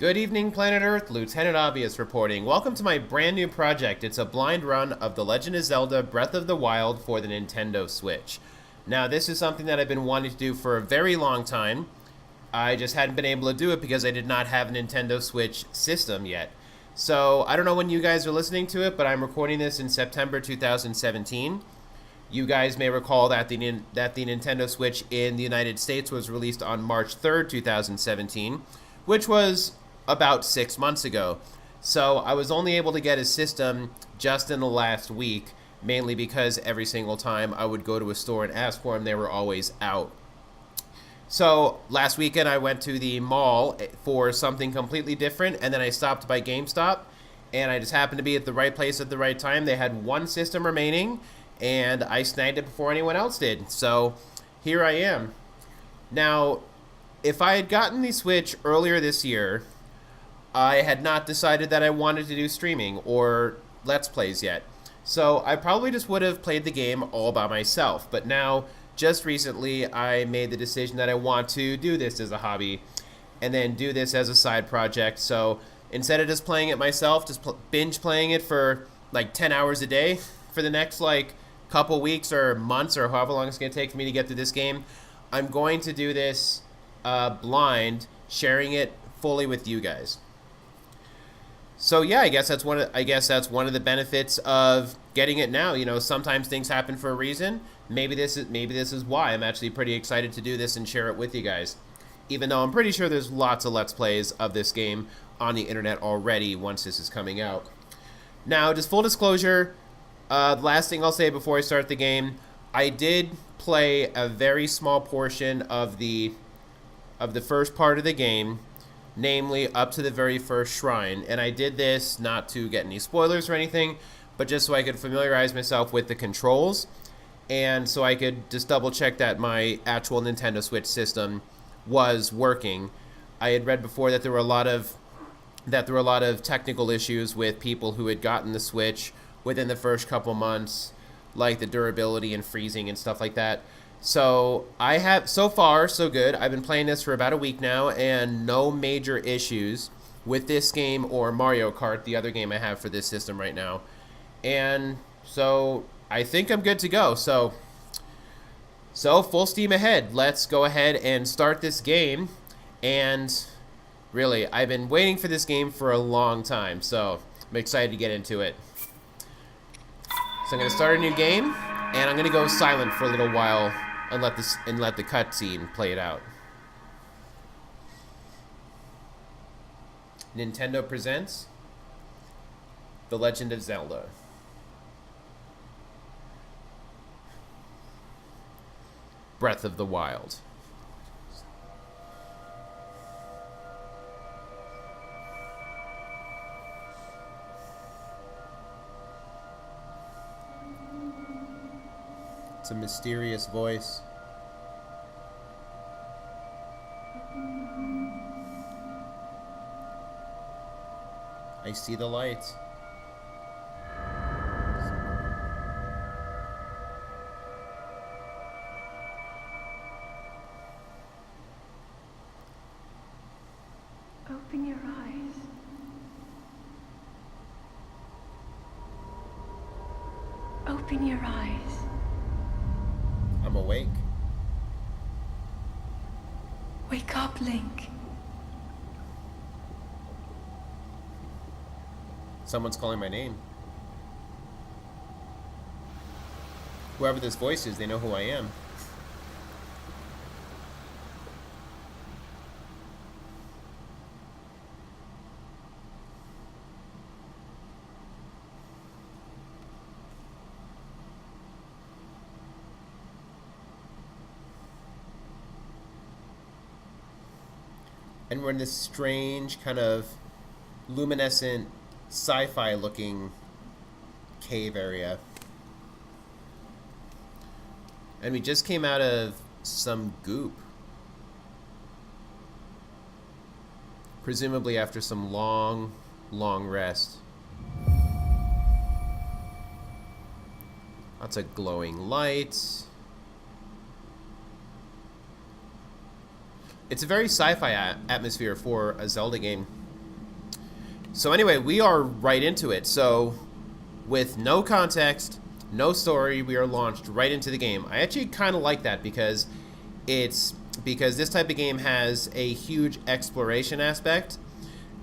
Good evening, Planet Earth. Lieutenant Obvious reporting. Welcome to my brand new project. It's a blind run of The Legend of Zelda Breath of the Wild for the Nintendo Switch. Now, this is something that I've been wanting to do for a very long time. I just hadn't been able to do it because I did not have a Nintendo Switch system yet. So, I don't know when you guys are listening to it, but I'm recording this in September 2017. You guys may recall that the Nintendo Switch in the United States was released on March 3rd, 2017, which was about 6 months ago. So I was only able to get a system just in the last week, mainly because every single time I would go to a store and ask for them, they were always out. So last weekend I went to the mall for something completely different, and then I stopped by GameStop, and I just happened to be at the right place at the right time. They had one system remaining, and I snagged it before anyone else did. So here I am. Now, if I had gotten the Switch earlier this year, I had not decided that I wanted to do streaming or Let's Plays yet. So I probably just would have played the game all by myself. But now, just recently, I made the decision that I want to do this as a hobby and then do this as a side project. So instead of just playing it myself, just binge playing it for like 10 hours a day for the next like couple weeks or months or however long it's going to take for me to get through this game, I'm going to do this blind, sharing it fully with you guys. So yeah, I guess that's one of the benefits of getting it now. You know, sometimes things happen for a reason. Maybe this is why I'm actually pretty excited to do this and share it with you guys. Even though I'm pretty sure there's lots of Let's Plays of this game on the internet already once this is coming out. Now, just full disclosure, the last thing I'll say before I start the game, I did play a very small portion of the first part of the game, namely up to the very first shrine, and I did this not to get any spoilers or anything, but just so I could familiarize myself with the controls, and so I could just double check that my actual Nintendo Switch system was working. I had read before that there were a lot of technical issues with people who had gotten the Switch within the first couple months, like the durability and freezing and stuff like that. So so far, so good. I've been playing this for about a week now, and no major issues with this game or Mario Kart, the other game I have for this system right now. And so I think I'm good to go. So full steam ahead. Let's go ahead and start this game. And really, I've been waiting for this game for a long time, so I'm excited to get into it. So I'm going to start a new game, and I'm going to go silent for a little while and let the cutscene play it out. Nintendo presents The Legend of Zelda. Breath of the Wild. It's a mysterious voice. I see the lights. Open your eyes. Open your eyes. I'm awake. Wake up, Link. Someone's calling my name. Whoever this voice is, they know who I am. And we're in this strange kind of luminescent sci-fi looking cave area. And we just came out of some goop. Presumably after some long, long rest. Lots of glowing lights. It's a very sci-fi atmosphere for a Zelda game. So anyway, we are right into it. So with no context, no story, we are launched right into the game. I actually kind of like that because this type of game has a huge exploration aspect,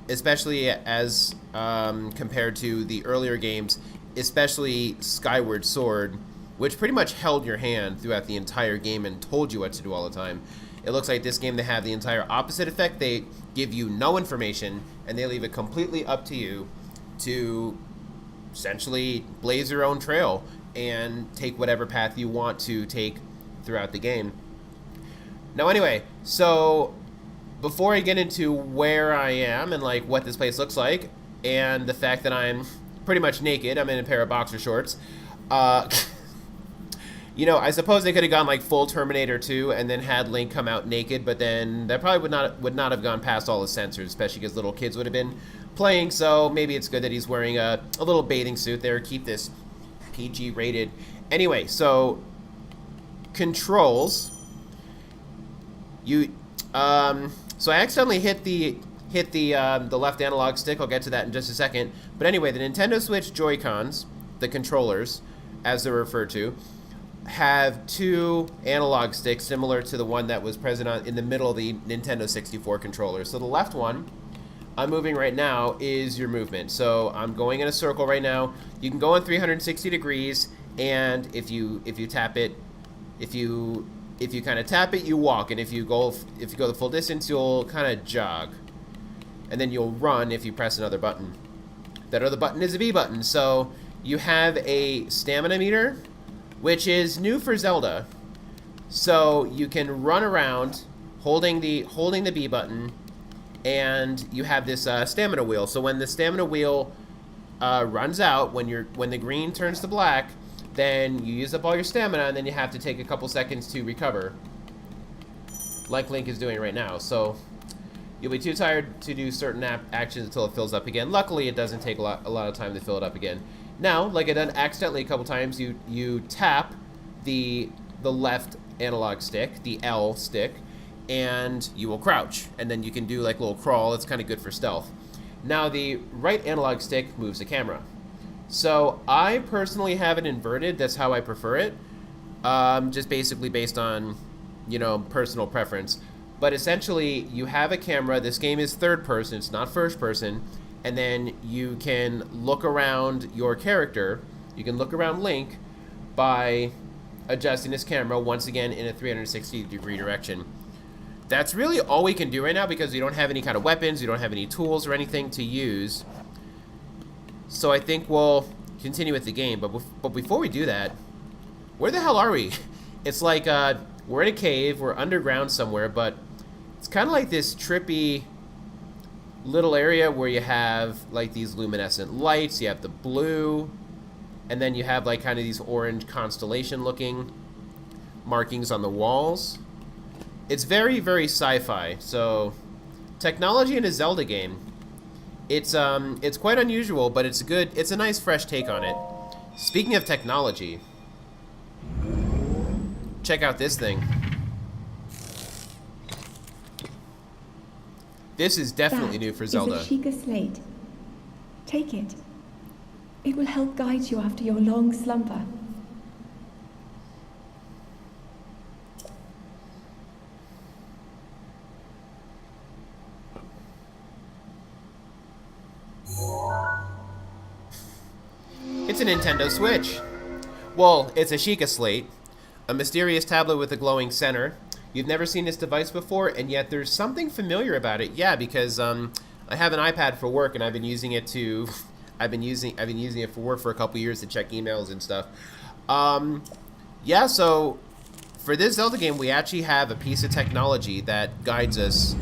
especially as compared to the earlier games, especially Skyward Sword, which pretty much held your hand throughout the entire game and told you what to do all the time. It looks like this game, they have the entire opposite effect. They give you no information, and they leave it completely up to you to essentially blaze your own trail and take whatever path you want to take throughout the game. Now anyway, so before I get into where I am and like what this place looks like, and the fact that I'm pretty much naked, I'm in a pair of boxer shorts, you know, I suppose they could have gone like full Terminator 2 and then had Link come out naked, but then that probably would not have gone past all the censors, especially because little kids would have been playing. So maybe it's good that he's wearing a little bathing suit there. Keep this PG rated. Anyway, so controls. So I accidentally hit the left analog stick. I'll get to that in just a second. But anyway, the Nintendo Switch Joy-Cons, the controllers, as they're referred to, have two analog sticks similar to the one that was present in the middle of the Nintendo 64 controller. So the left one I'm moving right now is your movement. So I'm going in a circle right now. You can go in 360 degrees, and if you tap it, if you kind of tap it, you walk, and if you go the full distance, you'll kind of jog, and then you'll run if you press another button. That other button is a B button. So you have a stamina meter, which is new for Zelda. So you can run around holding the B button, and you have this stamina wheel. So when the stamina wheel runs out, when the green turns to black, then you use up all your stamina, and then you have to take a couple seconds to recover, like Link is doing right now. So you'll be too tired to do certain actions until it fills up again. Luckily, it doesn't take a lot of time to fill it up again. Now, like I done accidentally a couple times, you tap the left analog stick, the L stick, and you will crouch, and then you can do like a little crawl. It's kind of good for stealth. Now the right analog stick moves the camera. So I personally have it inverted. That's how I prefer it. Just basically based on, you know, personal preference. But essentially, you have a camera. This game is third person. It's not first person. And then you can look around your character. You can look around Link by adjusting his camera once again in a 360 degree direction. That's really all we can do right now because we don't have any kind of weapons. We don't have any tools or anything to use. So I think we'll continue with the game. But before we do that, where the hell are we? It's like we're in a cave. We're underground somewhere. But it's kind of like this trippy little area where you have like these luminescent lights. You have the blue, and then you have like kind of these orange constellation looking markings on the walls. It's very, very sci-fi. So technology in a Zelda game, it's quite unusual, but it's good. It's a nice fresh take on it. Speaking of technology, check out this thing. This is definitely new for Zelda. It's a Sheikah slate. Take it. It will help guide you after your long slumber. It's a Nintendo Switch. Well, it's a Sheikah slate, a mysterious tablet with a glowing center. You've never seen this device before, and yet there's something familiar about it. Yeah, because I have an iPad for work, and I've been using it to, I've been using it for work for a couple years to check emails and stuff. Yeah, so for this Zelda game, we actually have a piece of technology that guides us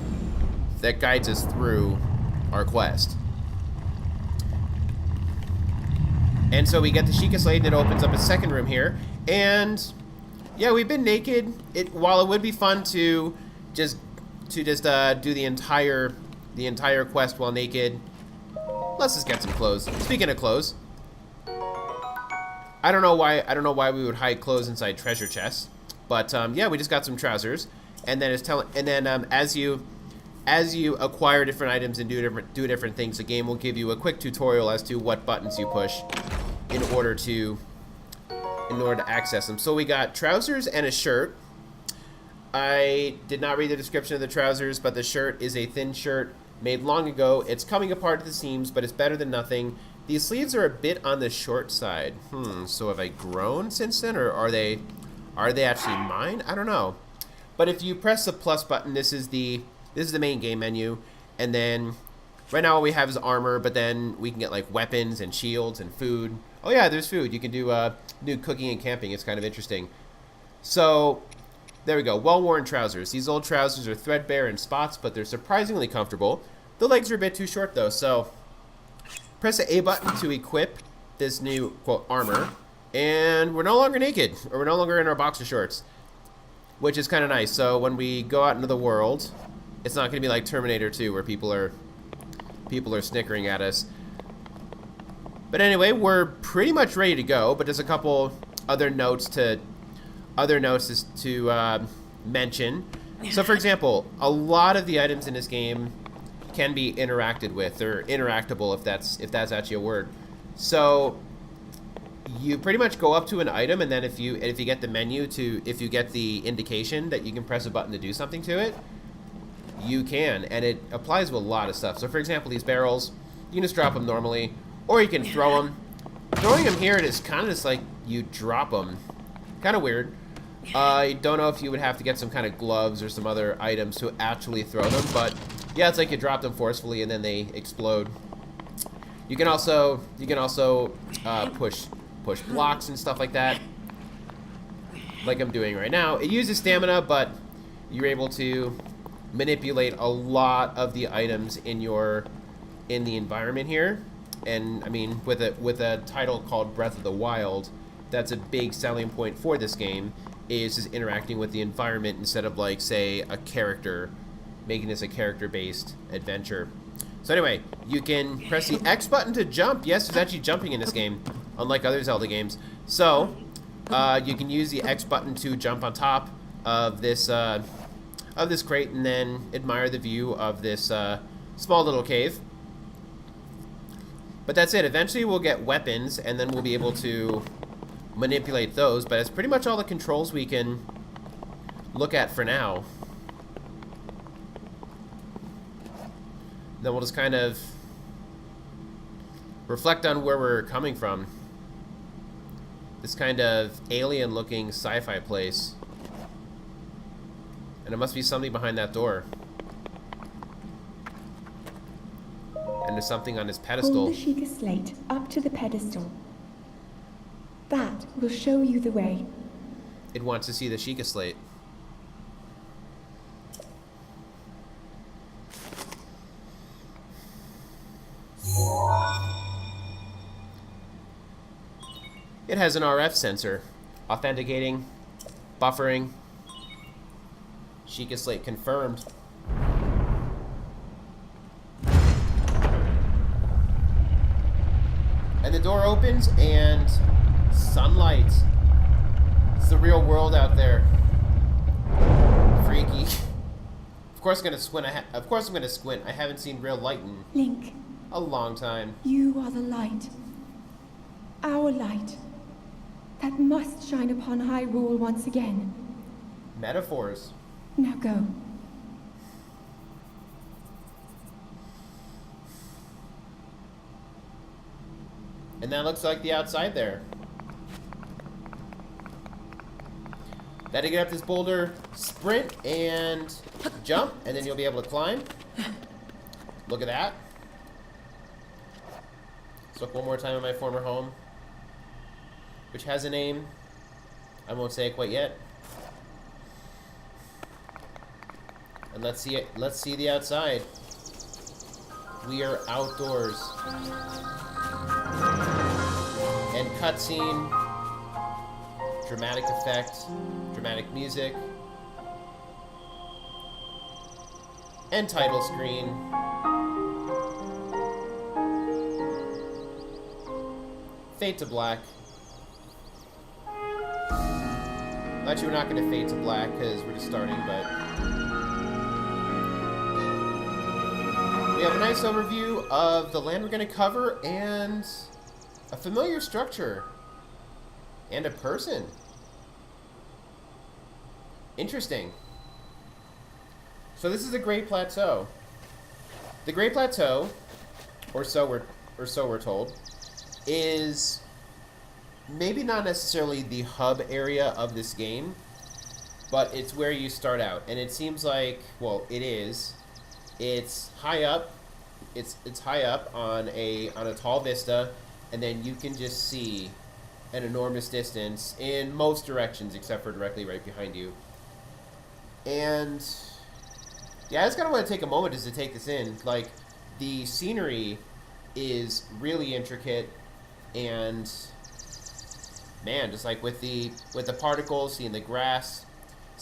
through our quest. And so we get the Sheikah slate, and it opens up a second room here, and yeah, we've been naked. While it would be fun to just do the entire quest while naked, let's just get some clothes. Speaking of clothes, I don't know why we would hide clothes inside treasure chests, but yeah, we just got some trousers, and then as as you acquire different items and do different things, the game will give you a quick tutorial as to what buttons you push in order to access them. So we got trousers and a shirt. I did not read the description of the trousers, but the shirt is a thin shirt made long ago. It's coming apart at the seams, but it's better than nothing. These sleeves are a bit on the short side. So have I grown since then, or are they actually mine? I don't know. But if you press the plus button, this is the main game menu, and then right now all we have is armor, but then we can get like weapons and shields and food. Oh yeah, there's food. You can do cooking and camping. It's kind of interesting. So there we go. Well-worn trousers. These old trousers are threadbare in spots, but they're surprisingly comfortable. The legs are a bit too short though, so press the A button to equip this new, quote, armor, and we're no longer naked, or we're no longer in our boxer shorts, which is kind of nice. So when we go out into the world, it's not going to be like Terminator 2, where people are snickering at us. But anyway, we're pretty much ready to go, but there's a couple other notes to mention. So for example, a lot of the items in this game can be interacted with, or interactable, if that's actually a word. So you pretty much go up to an item, and then if you get the menu if you get the indication that you can press a button to do something to it, you can, and it applies to a lot of stuff. So for example, these barrels, you can just drop them normally, or you can throw them. Throwing them here, it is kind of just like you drop them. Kind of weird. I don't know if you would have to get some kind of gloves or some other items to actually throw them, but yeah, it's like you drop them forcefully and then they explode. You can also push blocks and stuff like that, like I'm doing right now. It uses stamina, but you're able to manipulate a lot of the items in the environment here. And I mean, with a title called Breath of the Wild, that's a big selling point for this game, is just interacting with the environment instead of, like, say, a character, making this a character-based adventure. So anyway, you can press the X button to jump. Yes, there's actually jumping in this game, unlike other Zelda games. So you can use the X button to jump on top of this crate and then admire the view of this small little cave. But that's it. Eventually we'll get weapons, and then we'll be able to manipulate those, but it's pretty much all the controls we can look at for now. Then we'll just kind of reflect on where we're coming from. This kind of alien-looking sci-fi place. And there must be something behind that door. And there's something on this pedestal. Hold the Sheikah slate up to the pedestal. That will show you the way. It wants to see the Sheikah slate. It has an RF sensor. Authenticating. Buffering. Sheikah slate confirmed. And the door opens, and sunlight. It's the real world out there. Freaky. Of course I'm gonna squint. I haven't seen real light in Link, a long time. you are the light. Our light. That must shine upon Hyrule once again. Metaphors. Now go. And that looks like the outside there. Gotta get up this boulder, sprint, and jump, and then you'll be able to climb. Look at that. Let's look one more time at my former home, which has a name. I won't say it quite yet. And let's see it. Let's see the outside. We are outdoors. And cutscene, dramatic effect, dramatic music, and title screen. Fade to black. Actually, we're not going to fade to black because we're just starting, but We have a nice overview of the land we're going to cover and a familiar structure and a person. Interesting. So this is the Great Plateau. The Great Plateau, or so we're told, is maybe not necessarily the hub area of this game, but it's where you start out. And it seems like, well, it is. It's high up. It's high up on a tall vista, and then you can just see an enormous distance in most directions except for directly right behind you. And yeah, I just kind of want to take a moment just to take this in. Like, the scenery is really intricate, and man, just like with the particles, seeing the grass,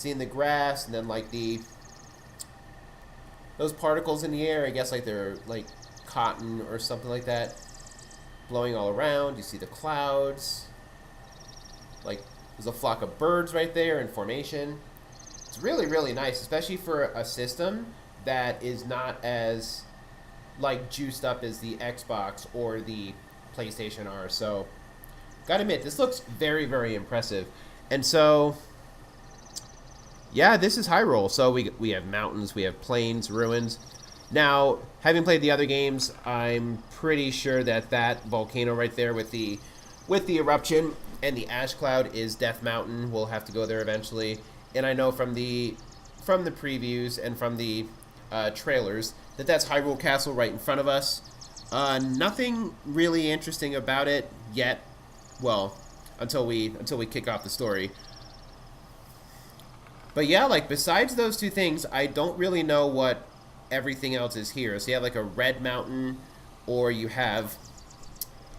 and then like those particles in the air, I guess like they're like cotton or something like that, blowing all around. You see the clouds, like there's a flock of birds right there in formation. It's really, really nice, especially for a system that is not as like juiced up as the Xbox or the PlayStation are. So gotta admit, this looks very, very impressive. And so yeah, this is Hyrule. So we have mountains, we have plains, ruins. Now, having played the other games, I'm pretty sure that that volcano right there with the eruption and the ash cloud is Death Mountain. We'll have to go there eventually. And I know from the previews and from the trailers that that's Hyrule Castle right in front of us. Nothing really interesting about it yet. Well, until we kick off the story. But yeah, like besides those two things, I don't really know what everything else is here. So you have like a red mountain, or you have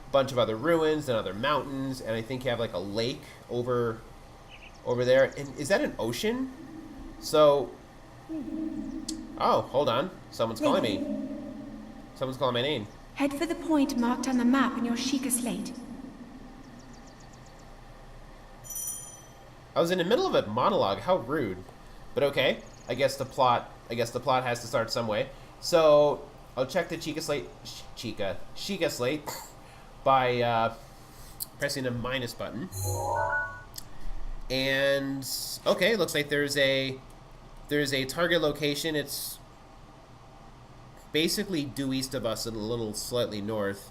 a bunch of other ruins and other mountains, and I think you have like a lake over there. And is that an ocean? So, oh, hold on. Someone's calling me. Someone's calling my name. Head for the point marked on the map in your Sheikah slate. I was in the middle of a monologue. How rude. But okay. I guess the plot has to start some way. So I'll check the Sheikah slate by pressing the minus button. And okay, looks like there's a target location. It's basically due east of us and a little slightly north,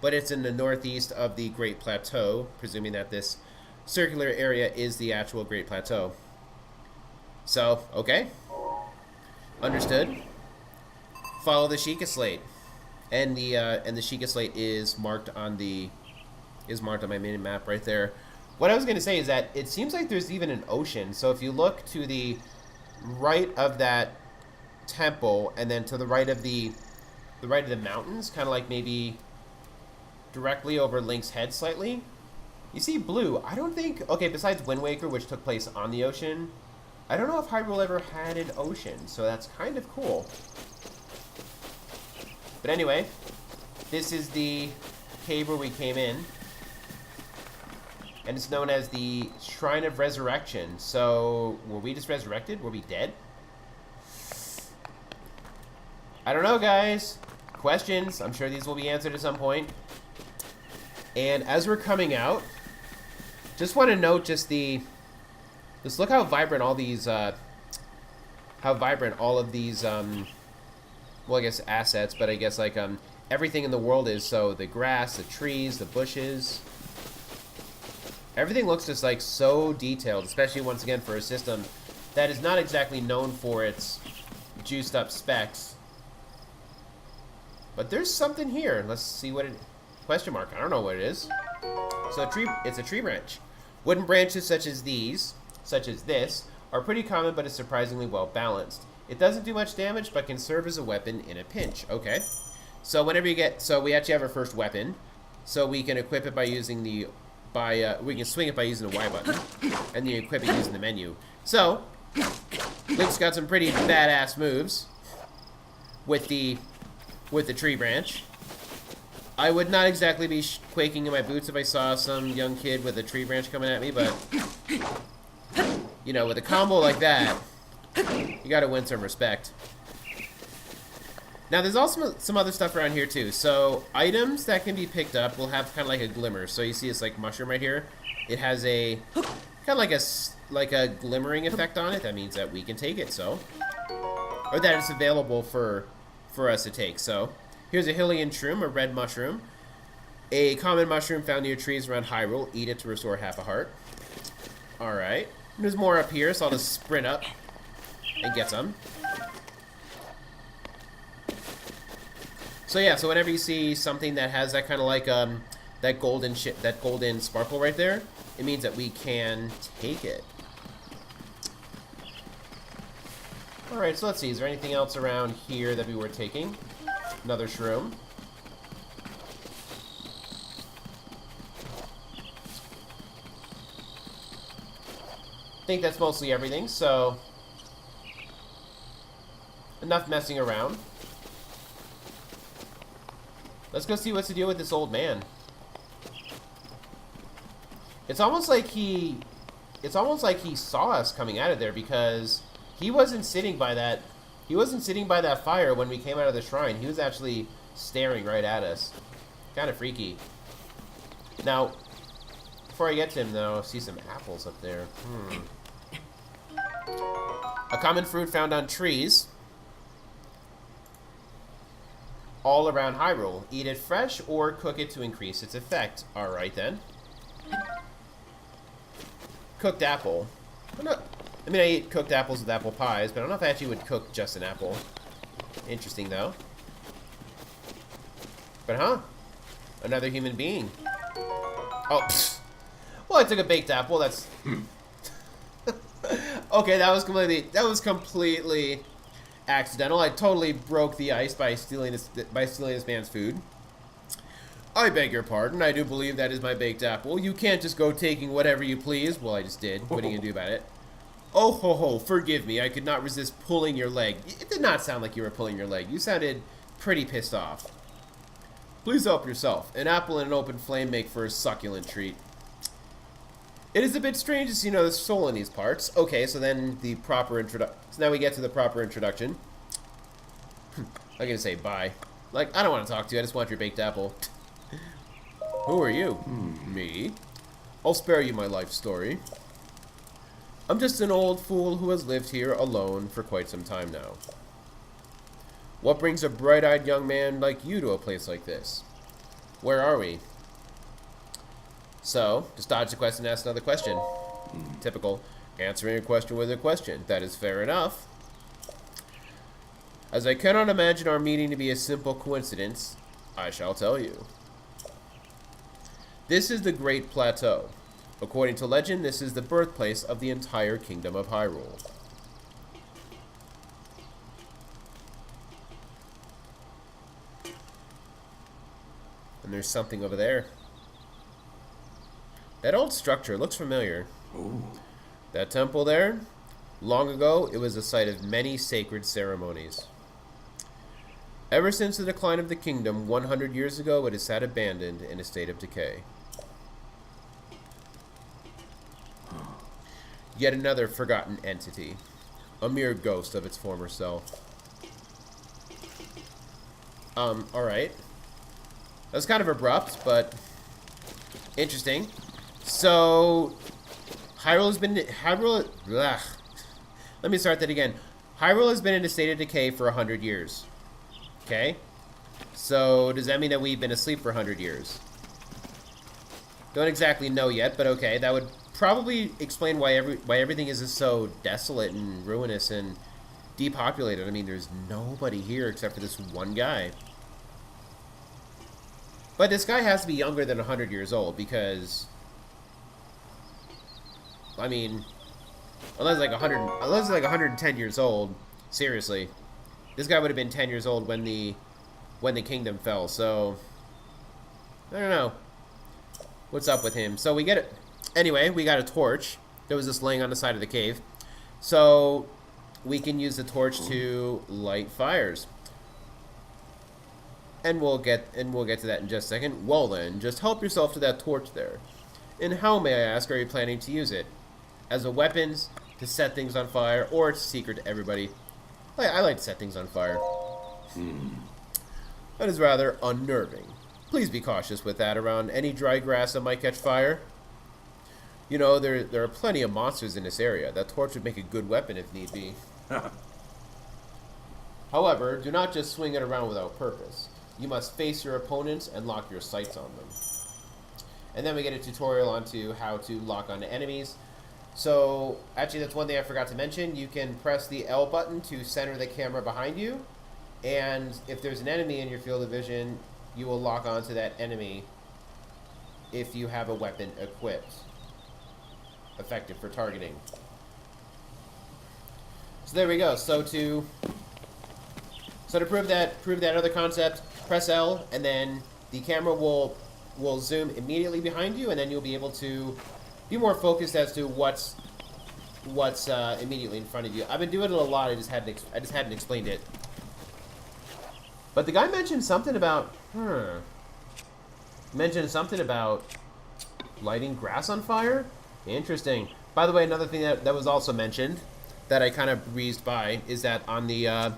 but it's in the northeast of the Great Plateau, presuming that this circular area is the actual Great Plateau. So, okay. Understood. Follow the Sheikah slate. And the Sheikah slate is marked on my mini map right there. What I was going to say is that it seems like there's even an ocean. So if you look to the right of that temple and then to the right of the mountains, kind of like maybe directly over Link's head slightly, you see blue. I don't think, okay, besides Wind Waker, which took place on the ocean, I don't know if Hyrule ever had an ocean, so that's kind of cool. But anyway, this is the cave where we came in, and it's known as the Shrine of Resurrection. So, were we just resurrected? Were we dead? I don't know, guys. Questions. I'm sure these will be answered at some point. And as we're coming out, just want to note just look how vibrant all these, well, I guess assets, but I guess like everything in the world is. So the grass, the trees, the bushes, everything looks just like so detailed, especially once again for a system that is not exactly known for its juiced up specs. But there's something here. Let's see what it, question mark. I don't know what it is. So it's a tree branch. Wooden branches such as this, are pretty common, but is surprisingly well balanced. It doesn't do much damage, but can serve as a weapon in a pinch. Okay. So whenever you get, so we actually have our first weapon. So we can equip it by using we can swing it by using the Y button, and then you equip it using the menu. So Link's got some pretty badass moves with the tree branch. I would not exactly be quaking in my boots if I saw some young kid with a tree branch coming at me, but you know, with a combo like that, you gotta win some respect. Now, there's also some other stuff around here, too. So, items that can be picked up will have kind of like a glimmer. So, you see this, like, mushroom right here? It has a, kind of like a glimmering effect on it. That means that we can take it, so. Or that it's available for us to take, so. Here's a Hylian shroom, a red mushroom. A common mushroom found near trees around Hyrule. Eat it to restore half a heart. Alright. There's more up here, so I'll just sprint up and get some. So yeah, so whenever you see something that has that kind of like that golden sparkle right there, it means that we can take it. All right, so let's see. Is there anything else around here that we were taking? Another shroom. I think that's mostly everything. So enough messing around. Let's go see what's the deal with this old man. It's almost like he saw us coming out of there, because he wasn't sitting by that fire when we came out of the shrine. He was actually staring right at us. Kind of freaky. Now, before I get to him though, I see some apples up there. A common fruit found on trees all around Hyrule. Eat it fresh or cook it to increase its effect. Alright then. Cooked apple. I mean, I eat cooked apples with apple pies, but I don't know if I actually would cook just an apple. Interesting, though. But, huh? Another human being. Oh, pfft. Well, I took a baked apple. That's... Okay, that was completely accidental. I totally broke the ice by stealing this man's food. I beg your pardon. I do believe that is my baked apple. You can't just go taking whatever you please. Well, I just did. What are you gonna do about it? Oh ho ho, forgive me. I could not resist pulling your leg. It did not sound like you were pulling your leg. You sounded pretty pissed off. Please help yourself. An apple and an open flame make for a succulent treat. It is a bit strange to see no soul in these parts. Okay, so then the proper introduction. So now we get to the proper introduction. I'm gonna say bye. Like, I don't want to talk to you. I just want your baked apple. Who are you? Me? I'll spare you my life story. I'm just an old fool who has lived here alone for quite some time now. What brings a bright-eyed young man like you to a place like this? Where are we? So, just dodge the question and ask another question. Typical. Answering a question with a question. That is fair enough. As I cannot imagine our meeting to be a simple coincidence, I shall tell you. This is the Great Plateau. According to legend, this is the birthplace of the entire kingdom of Hyrule. And there's something over there. That old structure looks familiar. Ooh. That temple there? Long ago, it was the site of many sacred ceremonies. Ever since the decline of the kingdom 100 years ago, it has sat abandoned in a state of decay. Yet another forgotten entity. A mere ghost of its former self. Alright. That was kind of abrupt, but interesting. So, Hyrule has been... Let me start that again. Hyrule has been in a state of decay for 100 years. Okay? So, does that mean that we've been asleep for 100 years? Don't exactly know yet, but okay. That would probably explain why everything is just so desolate and ruinous and depopulated. I mean, there's nobody here except for this one guy. But this guy has to be younger than 100 years old because... I mean, unless like 110 years old, seriously, this guy would have been 10 years old when the kingdom fell. So I don't know what's up with him. So we get it. Anyway, we got a torch that was just laying on the side of the cave, so we can use the torch to light fires. And we'll get to that in just a second. Well then, just help yourself to that torch there. And how, may I ask, are you planning to use it? As a weapon to set things on fire, or to secret to everybody? I like to set things on fire. That is rather unnerving. Please be cautious with that around any dry grass that might catch fire. You know, there are plenty of monsters in this area. That torch would make a good weapon if need be. However, do not just swing it around without purpose. You must face your opponents and lock your sights on them. And then we get a tutorial onto how to lock onto enemies. So, actually that's one thing I forgot to mention. You can press the L button to center the camera behind you. And if there's an enemy in your field of vision, you will lock onto that enemy if you have a weapon equipped. Effective for targeting. So there we go. So to prove that other concept, press L, and then the camera will zoom immediately behind you, and then you'll be able to be more focused as to what's immediately in front of you. I've been doing it a lot. I just hadn't explained it. But the guy mentioned something about lighting grass on fire. Interesting. By the way, another thing that was also mentioned that I kind of breezed by is that on the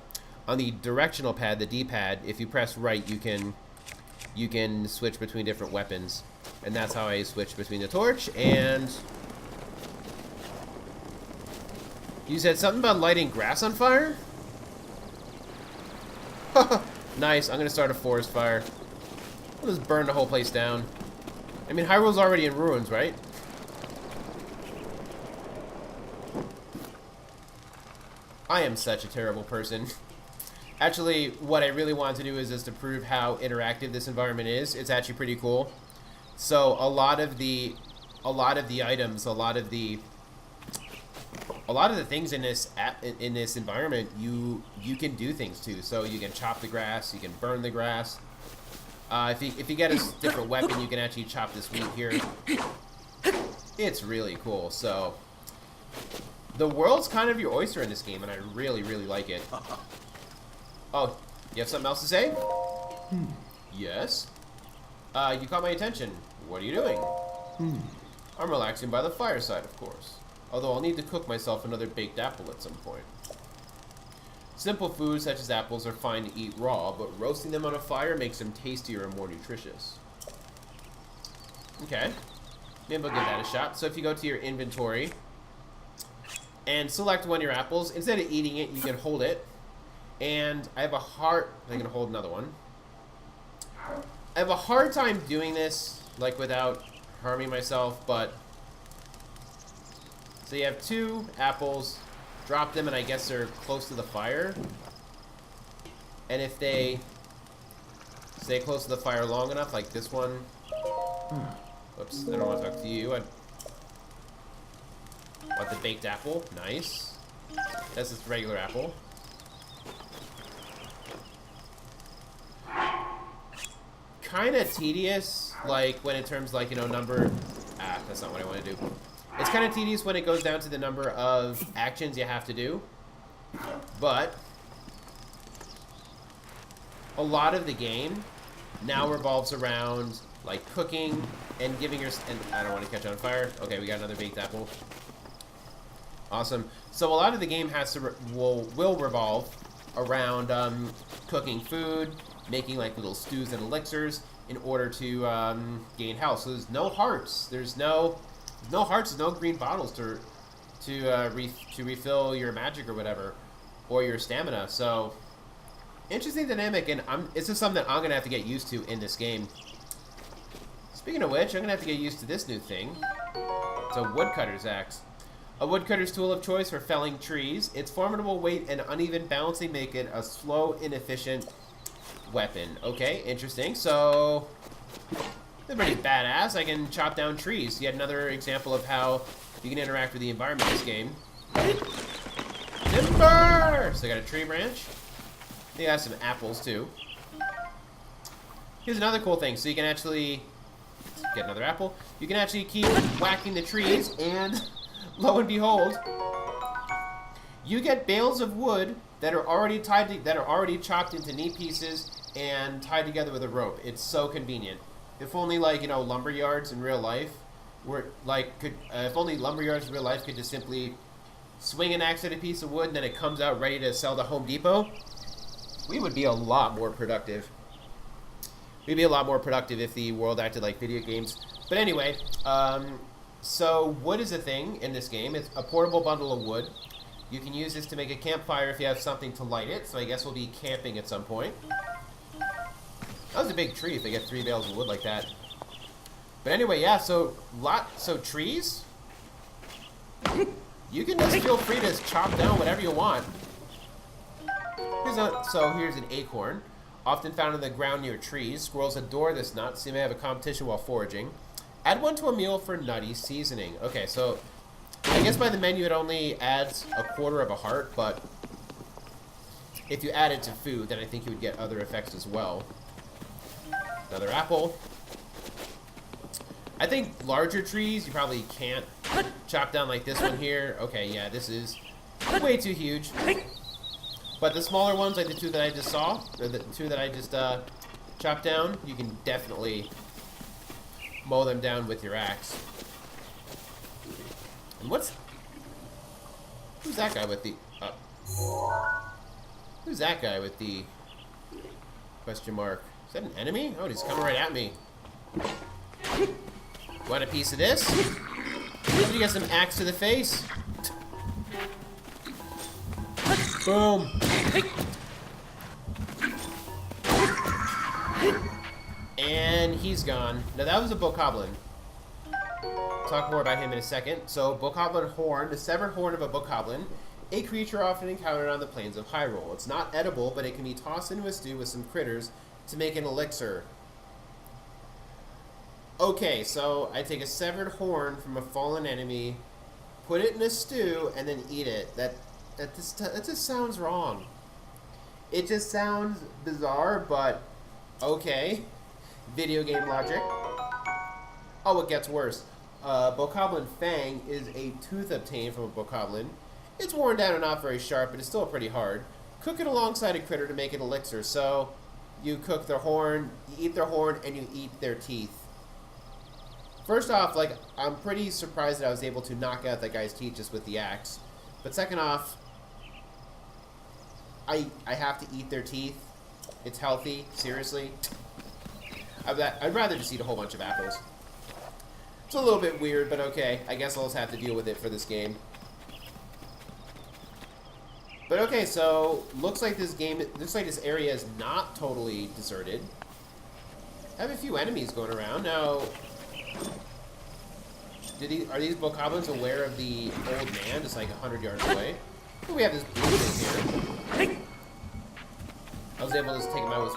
directional pad, the D-pad, if you press right, you can switch between different weapons, and that's how I switched between the torch and. You said something about lighting grass on fire? Nice. I'm gonna start a forest fire. We'll just burn the whole place down. I mean, Hyrule's already in ruins, right? I am such a terrible person. Actually, what I really want to do is just to prove how interactive this environment is. It's actually pretty cool. So a lot of the items, a lot of the things in this environment, you can do things to. So you can chop the grass, you can burn the grass. If you get a different weapon, you can actually chop this wheat here. It's really cool. So the world's kind of your oyster in this game, and I really, really like it. Oh, you have something else to say? Yes. You caught my attention. What are you doing? I'm relaxing by the fireside, of course. Although I'll need to cook myself another baked apple at some point. Simple foods such as apples are fine to eat raw, but roasting them on a fire makes them tastier and more nutritious. Okay. Maybe we'll give that a shot. So if you go to your inventory and select one of your apples, instead of eating it, you can hold it. And I have a hard... I'm going to hold another one. I have a hard time doing this, like, without harming myself, but... So you have 2 apples, drop them, and I guess they're close to the fire. And if they stay close to the fire long enough, like this one... Whoops, I don't want to talk to you. I want the baked apple. Nice. That's just regular apple. Kind of tedious, like when in terms like, you know, number... that's not what I want to do. It's kind of tedious when it goes down to the number of actions you have to do. But a lot of the game now revolves around like cooking and giving your... And I don't want to catch on fire. Okay, we got another baked apple. Awesome. So a lot of the game has to will revolve around cooking food, making like little stews and elixirs in order to gain health. So there's no hearts. There's no hearts. There's no green bottles to refill your magic or whatever, or your stamina. So interesting dynamic, and it's just something that I'm gonna have to get used to in this game. Speaking of which, I'm gonna have to get used to this new thing. It's a woodcutter's axe. A woodcutter's tool of choice for felling trees. Its formidable weight and uneven balancing make it a slow, inefficient weapon. Okay, interesting. So, they're pretty badass. I can chop down trees. Yet another example of how you can interact with the environment in this game. Timber! So I got a tree branch. They got some apples too. Here's another cool thing. So you can actually get another apple. You can actually keep whacking the trees, and lo and behold, you get bales of wood that are already chopped into neat pieces and tied together with a rope. It's so convenient. If only, like, you know, lumber yards in real life were like if only lumber yards in real life could just simply swing an axe at a piece of wood and then it comes out ready to sell to Home Depot. We would be a lot more productive. We'd be a lot more productive if the world acted like video games. But anyway, so wood is a thing in this game. It's a portable bundle of wood. You can use this to make a campfire if you have something to light it. So I guess we'll be camping at some point. That was a big tree if they get 3 bales of wood like that. But anyway, yeah, so trees? You can just feel free to chop down whatever you want. Here's an acorn. Often found in the ground near trees. Squirrels adore this nut, so you may have a competition while foraging. Add one to a meal for nutty seasoning. Okay, so I guess by the menu it only adds a quarter of a heart, but if you add it to food, then I think you would get other effects as well. Another apple. I think larger trees you probably can't chop down like this one here. Okay, yeah, this is way too huge. But the smaller ones, like the 2 that I just saw, or the 2 that I just chopped down, you can definitely mow them down with your axe. And who's that guy with the... who's that guy with the question mark? Is that an enemy? Oh, he's coming right at me. Want a piece of this? You get some axe to the face. Boom. And he's gone. Now that was a bokoblin. Talk more about him in a second. So, bokoblin horn, the severed horn of a bokoblin, a creature often encountered on the plains of Hyrule. It's not edible, but it can be tossed into a stew with some critters to make an elixir. Okay, so I take a severed horn from a fallen enemy, put it in a stew, and then eat it. That just sounds wrong. It just sounds bizarre, but okay. Video game logic. Oh, it gets worse. Bokoblin Fang is a tooth obtained from a bokoblin. It's worn down and not very sharp, but it's still pretty hard. Cook it alongside a critter to make an elixir. So, you cook their horn, you eat their horn, and you eat their teeth. First off, like, I'm pretty surprised that I was able to knock out that guy's teeth just with the axe. But second off, I have to eat their teeth. It's healthy, seriously. I'd rather just eat a whole bunch of apples. It's a little bit weird, but okay. I guess I'll just have to deal with it for this game. But okay, so looks like this area is not totally deserted. I have a few enemies going around now. Are these bokoblins aware of the old man just like 100 yards away? Oh, we have this blue thing here. I was able to just take him out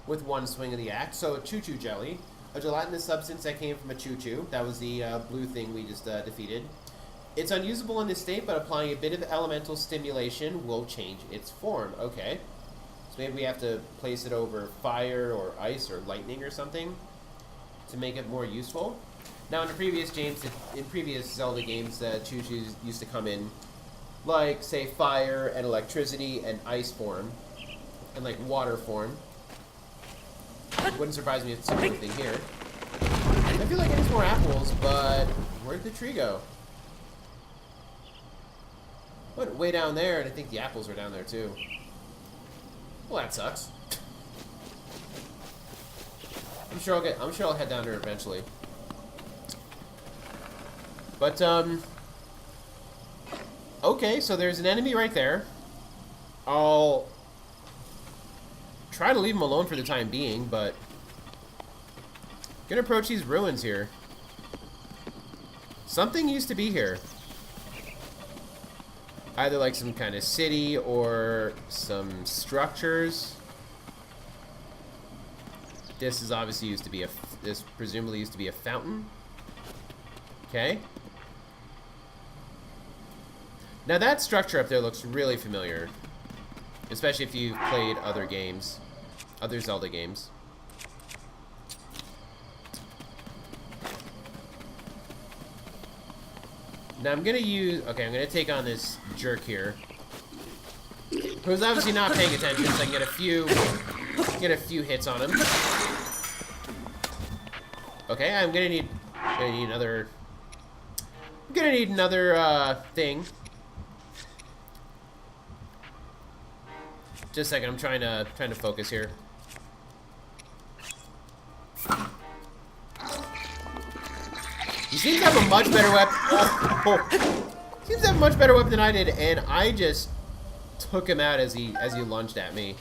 with one swing of the axe. So, choo-choo jelly, a gelatinous substance that came from a choo-choo. That was the blue thing we just defeated. It's unusable in this state, but applying a bit of elemental stimulation will change its form. Okay. So maybe we have to place it over fire or ice or lightning or something to make it more useful. Now, in the previous games, in previous Zelda games, choo-choos used to come in, like, say, fire and electricity and ice form, and, like, water form. Wouldn't surprise me if it's the same thing here. I feel like there's more apples, but where'd the tree go? Went way down there, and I think the apples are down there, too. Well, that sucks. I'm sure I'll head down there eventually. But, okay, so there's an enemy right there. I'll try to leave him alone for the time being, but gonna approach these ruins here. Something used to be here. Either like some kind of city or some structures. This is obviously this presumably used to be a fountain. Okay. Now that structure up there looks really familiar. Especially if you've played other games. Other Zelda games. Now I'm gonna take on this jerk here. Who's obviously not paying attention, so I can get a few hits on him. Okay, I'm gonna need another thing. Just a second, I'm trying to focus here. He seems to have a much better weapon. Oh. Seems to have a much better weapon than I did, and I just took him out as he lunged at me.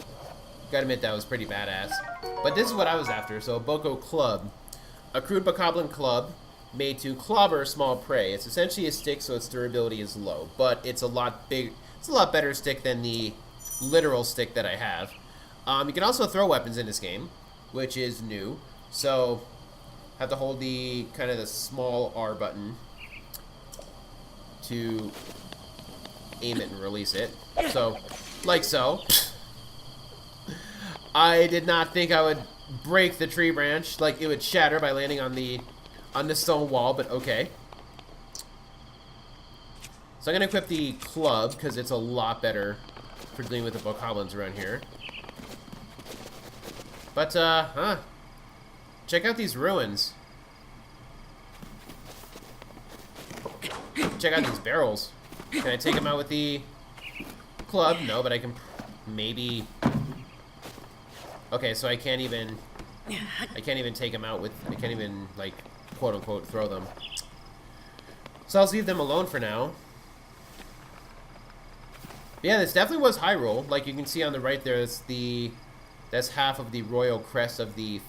Gotta admit, that was pretty badass. But this is what I was after. So, a Boko club. A crude bokoblin club made to clobber small prey. It's essentially a stick, so its durability is low. But it's a lot big. It's a lot better stick than the literal stick that I have. You can also throw weapons in this game, which is new. So, have to hold the kind of the small R button to aim it and release it. So, like so. I did not think I would break the tree branch, like it would shatter by landing on the stone wall, but okay. So I'm gonna equip the club because it's a lot better for dealing with the bokoblins around here. But check out these ruins. Check out these barrels. Can I take them out with the club? No, but I can maybe. Okay, so I can't even take them out with. I can't even like quote unquote throw them. So I'll leave them alone for now. But yeah, this definitely was Hyrule. Like you can see on the right there, that's half of the royal crest of the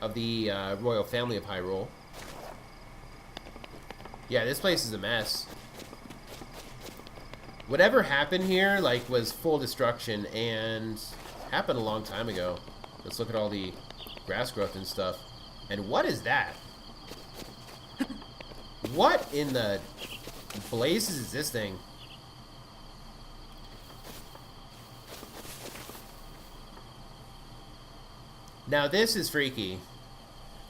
royal family of Hyrule. Yeah, this place is a mess. Whatever happened here, like, was full destruction and happened a long time ago. Let's look at all the grass growth and stuff. And what is that? What in the blazes is this thing? Now this is freaky.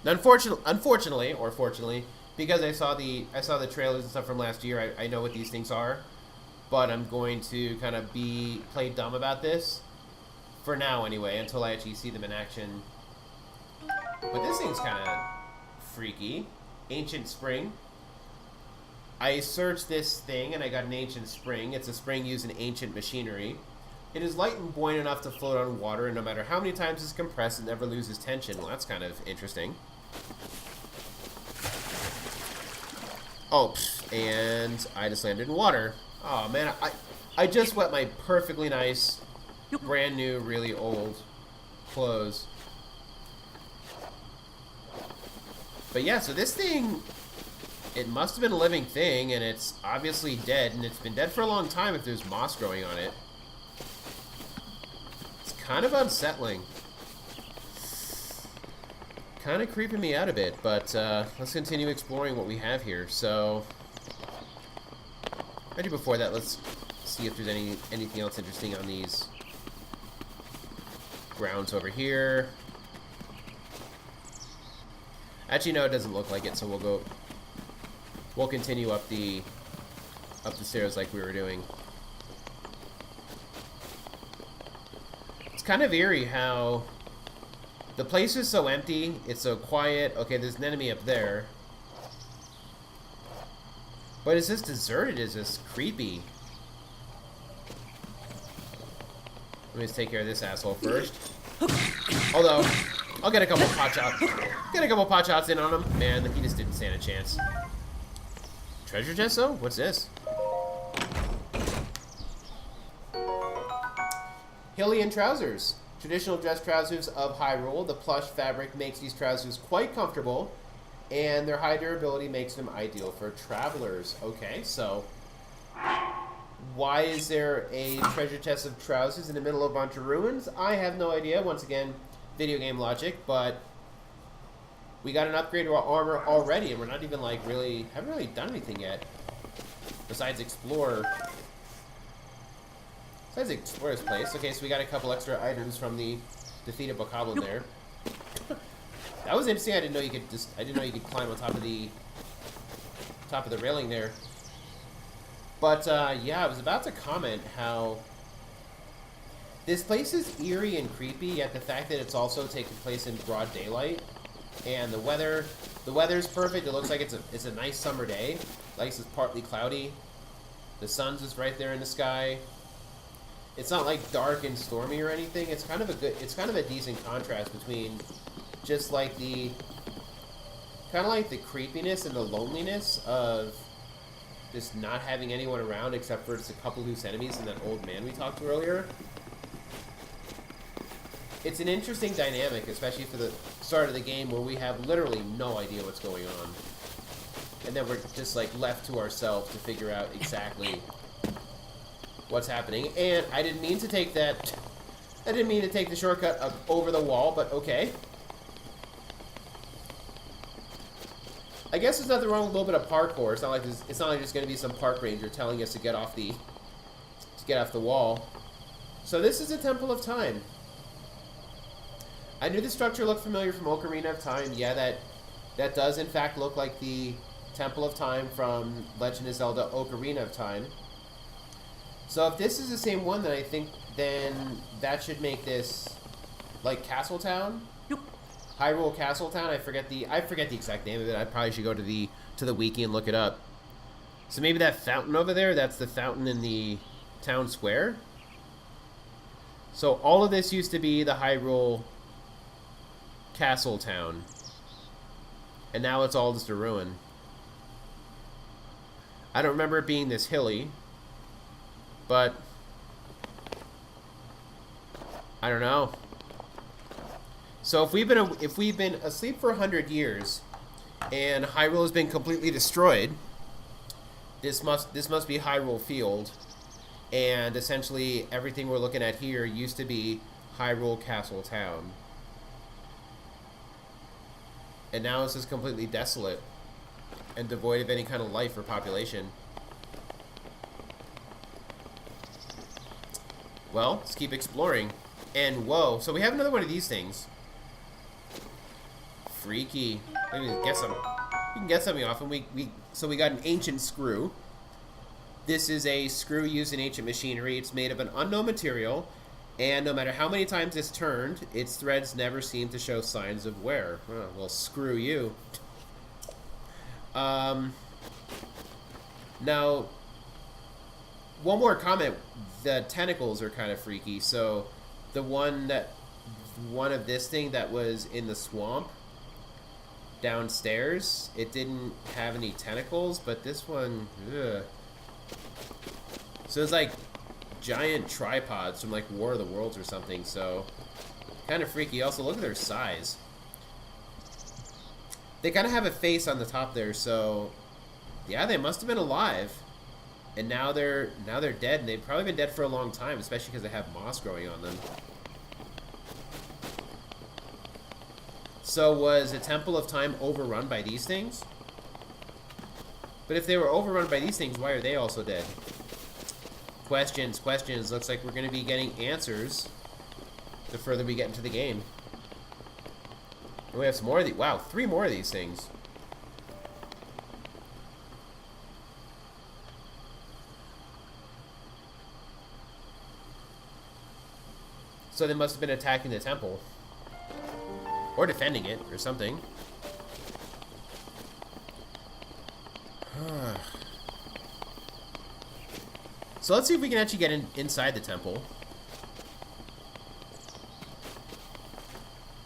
Unfortunately, or fortunately, because I saw the trailers and stuff from last year, I know what these things are. But I'm going to kind of play dumb about this. For now, anyway, until I actually see them in action. But this thing's kind of freaky. Ancient spring. I searched this thing and I got an ancient spring. It's a spring used in ancient machinery. It is light and buoyant enough to float on water, and no matter how many times it's compressed, it never loses tension. Well, that's kind of interesting. Oh, and I just landed in water. Oh man, I just wet my perfectly nice, brand new, really old clothes. But yeah, so this thing, it must have been a living thing, and it's obviously dead, and it's been dead for a long time if there's moss growing on it. It's kind of unsettling. Kind of creeping me out a bit, but let's continue exploring what we have here. So, maybe before that, let's see if there's anything else interesting on these grounds over here. Actually, no, it doesn't look like it, so we'll continue up the stairs like we were doing. It's kind of eerie how the place is so empty, it's so quiet. Okay, there's an enemy up there. But it's just deserted, it's just creepy. Let me just take care of this asshole first. Although, I'll get a couple pot shots. Get a couple pot shots in on him. Man, he just didn't stand a chance. Treasure chest though? What's this? Hylian trousers. Traditional dress trousers of Hyrule. The plush fabric makes these trousers quite comfortable, and their high durability makes them ideal for travelers. Okay, so why is there a treasure chest of trousers in the middle of a bunch of ruins? I have no idea. Once again, video game logic, but we got an upgrade to our armor already, and we're not even like haven't really done anything yet besides explore. Besides explore this place. Okay, so we got a couple extra items from the defeated bokoblin there. That was interesting. I didn't know you could climb on top of the railing there. But yeah, I was about to comment how this place is eerie and creepy, yet the fact that it's also taking place in broad daylight, and the weather's perfect. It looks like it's a nice summer day. Like it's partly cloudy. The sun's just right there in the sky. It's not like dark and stormy or anything. It's kind of a decent contrast between just like the kind of like the creepiness and the loneliness of just not having anyone around except for just a couple loose enemies and that old man we talked to earlier. It's an interesting dynamic, especially for the start of the game where we have literally no idea what's going on. And then we're just like left to ourselves to figure out exactly what's happening. And I didn't mean to take that. I didn't mean to take the shortcut up over the wall, but okay. I guess there's nothing wrong with a little bit of parkour. It's not like there's going to be some park ranger telling us to get off the wall. So this is a Temple of Time. I knew the structure looked familiar from Ocarina of Time. Yeah, that does in fact look like the Temple of Time from Legend of Zelda Ocarina of Time. So if this is the same one, then I think that should make this like Castle Town. Yep. Hyrule Castle Town. I forget the exact name of it. I probably should go to the wiki and look it up. So maybe that fountain over there, that's the fountain in the town square. So all of this used to be the Hyrule Castle Town. And now it's all just a ruin. I don't remember it being this hilly, but I don't know. So if we've been asleep for 100 years and Hyrule has been completely destroyed, this must be Hyrule Field, and essentially everything we're looking at here used to be Hyrule Castle Town. And now it's just completely desolate and devoid of any kind of life or population. Well, let's keep exploring. And whoa, so we have another one of these things. Freaky. Maybe get some. We can get something off, and so we got an ancient screw. This is a screw used in ancient machinery. It's made of an unknown material, and no matter how many times it's turned, its threads never seem to show signs of wear. Oh, well, screw you. Now, one more comment. The tentacles are kind of freaky. So, the one of this thing that was in the swamp downstairs, it didn't have any tentacles, but this one, ugh. So it's like giant tripods from like War of the Worlds or something, so kind of freaky. Also, look at their size. They kind of have a face on the top there, so yeah, they must have been alive. And now they're dead, and they've probably been dead for a long time, especially because they have moss growing on them. So was a Temple of Time overrun by these things? But if they were overrun by these things, why are they also dead? Questions. Looks like we're going to be getting answers the further we get into the game. And we have some more of these. Wow, 3 more of these things. So they must have been attacking the temple. Or defending it, or something. So let's see if we can actually get inside the temple.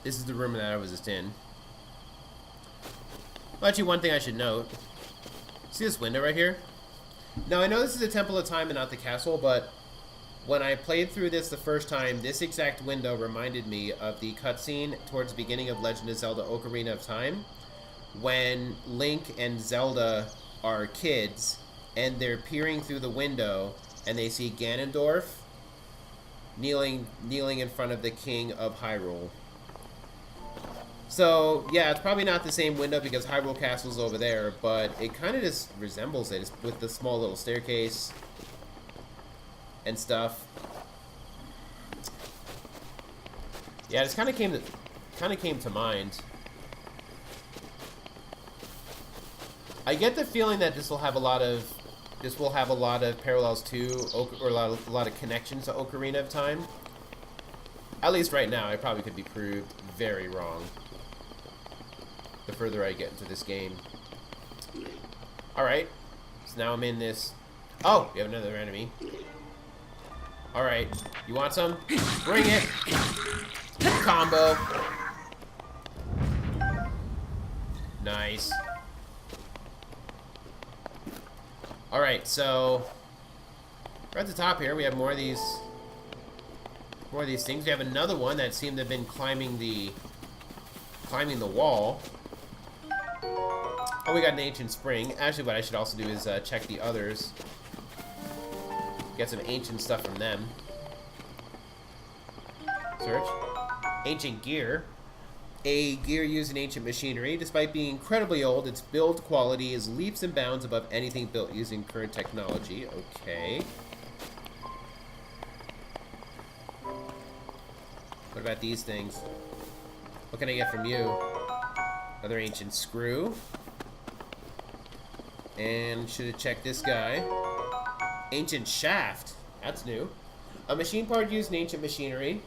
This is the room that I was just in. Well, actually, one thing I should note. See this window right here? Now, I know this is a Temple of Time and not the castle, but when I played through this the first time, this exact window reminded me of the cutscene towards the beginning of Legend of Zelda Ocarina of Time, when Link and Zelda are kids, and they're peering through the window, and they see Ganondorf kneeling in front of the King of Hyrule. So, yeah, it's probably not the same window because Hyrule Castle's over there, but it kind of just resembles it. It's with the small little staircase and stuff. Yeah, it just kind of came to mind. I get the feeling that this will have a lot of parallels to or a lot of connections to Ocarina of Time. At least right now, I probably could be proved very wrong the further I get into this game. Alright, so now I'm in this. Oh, we have another enemy. Alright, you want some? Bring it! Combo! Nice. Alright, so we're at the top here. We have more of these things. We have another one that seemed to have been climbing the wall. Oh, we got an ancient spring. Actually, what I should also do is check the others. Get some ancient stuff from them. Search. Ancient gear. A gear used in ancient machinery. Despite being incredibly old, its build quality is leaps and bounds above anything built using current technology. Okay. What about these things? What can I get from you? Another ancient screw. And should have checked this guy. Ancient shaft. That's new. A machine part used in ancient machinery.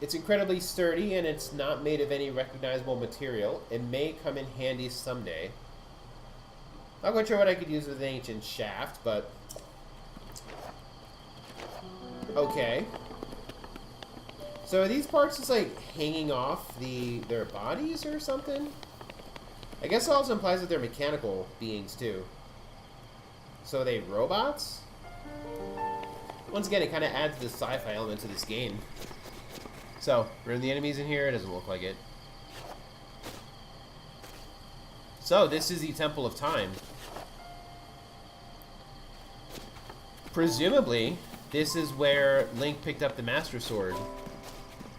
It's incredibly sturdy and it's not made of any recognizable material. It may come in handy someday. Not quite sure what I could use with an ancient shaft, but okay. So are these parts just like hanging off their bodies or something? I guess it also implies that they're mechanical beings too. So are they robots? Once again, it kind of adds the sci-fi element to this game. So, are the enemies in here? It doesn't look like it. So, this is the Temple of Time. Presumably, this is where Link picked up the Master Sword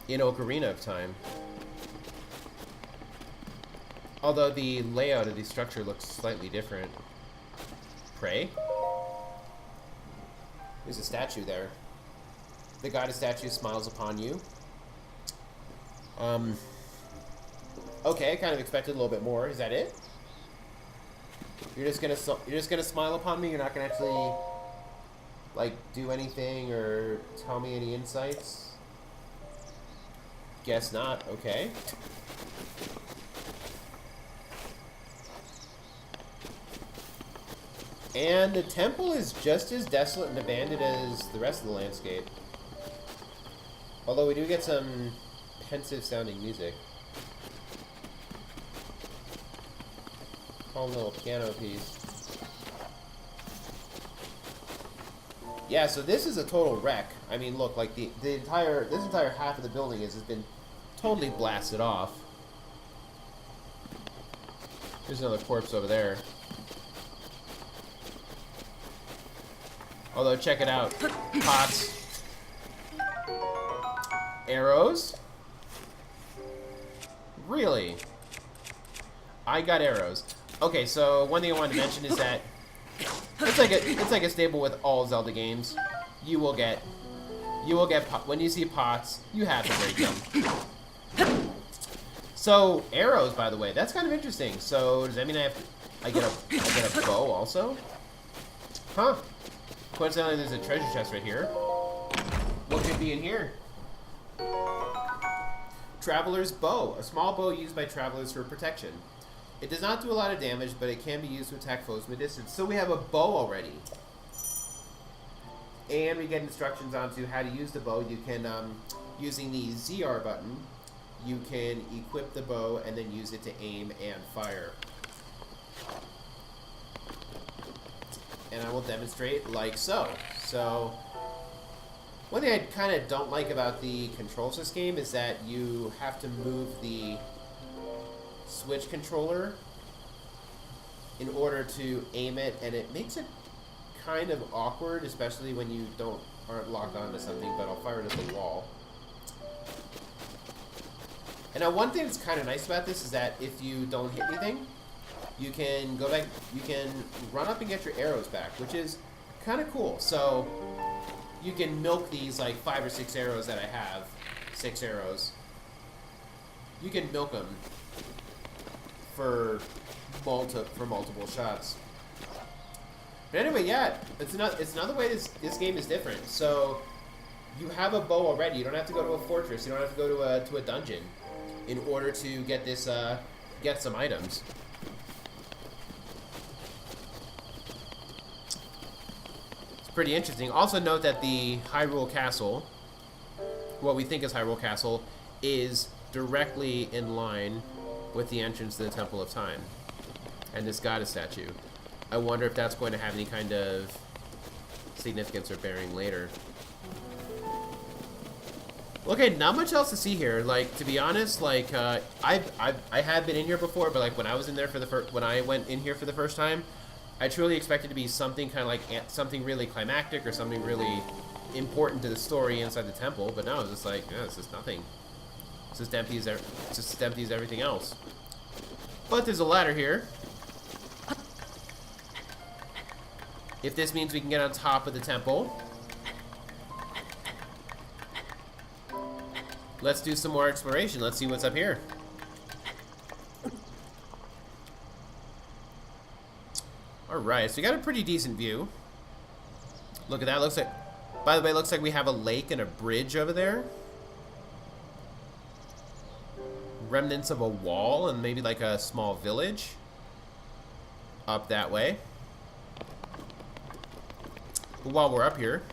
in Ocarina of Time. Although the layout of the structure looks slightly different. Pray? There's a statue there. The goddess statue smiles upon you. Okay, I kind of expected a little bit more. Is that it? You're just gonna smile upon me? You're not gonna actually like do anything or tell me any insights? Guess not. Okay. And the temple is just as desolate and abandoned as the rest of the landscape. Although we do get some pensive sounding music. Calm little piano piece. Yeah, so this is a total wreck. I mean, look, like this entire half of the building has been totally blasted off. There's another corpse over there. Although, check it out. Pots. Arrows? Really? I got arrows. Okay, so one thing I wanted to mention is that it's like a staple with all Zelda games. You will get when you see pots, you have to break them. So arrows, by the way, that's kind of interesting. So does that mean I get a bow also? Huh? Coincidentally, there's a treasure chest right here. What could be in here? Traveler's Bow. A small bow used by travelers for protection. It does not do a lot of damage, but it can be used to attack foes from a distance. So we have a bow already. And we get instructions onto how to use the bow. You can, using the ZR button, you can equip the bow and then use it to aim and fire. And I will demonstrate like so. So, one thing I kind of don't like about the controls of this game is that you have to move the Switch controller in order to aim it, and it makes it kind of awkward, especially when you aren't locked onto something, but I'll fire it at the wall. And now one thing that's kind of nice about this is that if you don't hit anything, you can go back, you can run up and get your arrows back, which is kind of cool. So you can milk these like 5 or 6 arrows that I have, 6 arrows. You can milk them for multiple shots. But anyway, yeah, it's another way this game is different. So you have a bow already. You don't have to go to a fortress. You don't have to go to a dungeon in order to get this get some items. pretty interesting. Also note that the Hyrule Castle, what we think is Hyrule Castle, is directly in line with the entrance to the Temple of Time and this goddess statue. I wonder if that's going to have any kind of significance or bearing later. Okay, not much else to see here. Like, to be honest, like, I have been in here before, but like when I was in there for the when I went in here for the first time, I truly expected to be something kind of like something really climactic or something really important to the story inside the temple. But no, it's just like, yeah, it's just nothing. It's just empty as everything else. But there's a ladder here. If this means we can get on top of the temple. Let's do some more exploration. Let's see what's up here. Alright, so we got a pretty decent view. Look at that. Looks like, by the way, it looks like we have a lake and a bridge over there. Remnants of a wall and maybe like a small village. Up that way. But while we're up here,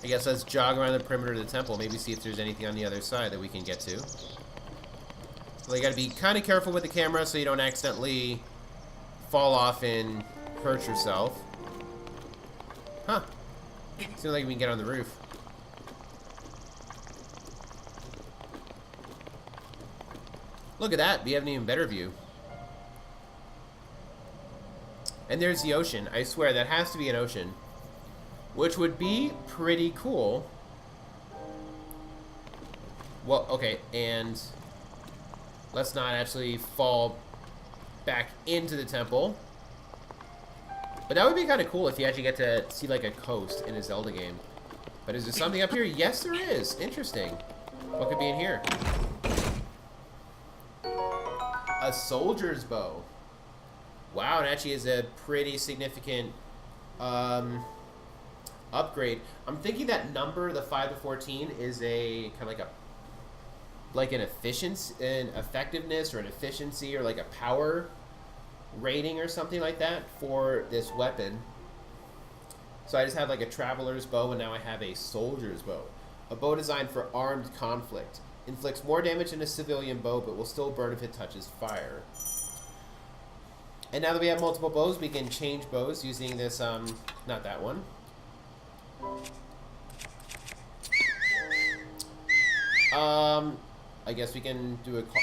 I guess let's jog around the perimeter of the temple, maybe see if there's anything on the other side that we can get to. Well, you gotta be kind of careful with the camera so you don't accidentally fall off and hurt yourself. Huh. Seems like we can get on the roof. Look at that, we have an even better view. And there's the ocean. I swear, that has to be an ocean. Which would be pretty cool. Well, okay, and let's not actually fall back into the temple. But that would be kind of cool if you actually get to see like a coast in a Zelda game. But is there something up here? Yes, there is. Interesting. What could be in here? A soldier's bow. Wow, it actually is a pretty significant upgrade. I'm thinking that number, the 5 to 14, is a kind of like an efficiency, an effectiveness, or an efficiency, or like a power rating or something like that for this weapon. So I just have like a traveler's bow, and now I have a soldier's bow. A bow designed for armed conflict. Inflicts more damage than a civilian bow, but will still burn if it touches fire. And now that we have multiple bows, we can change bows using this, not that one. I guess we can do a call.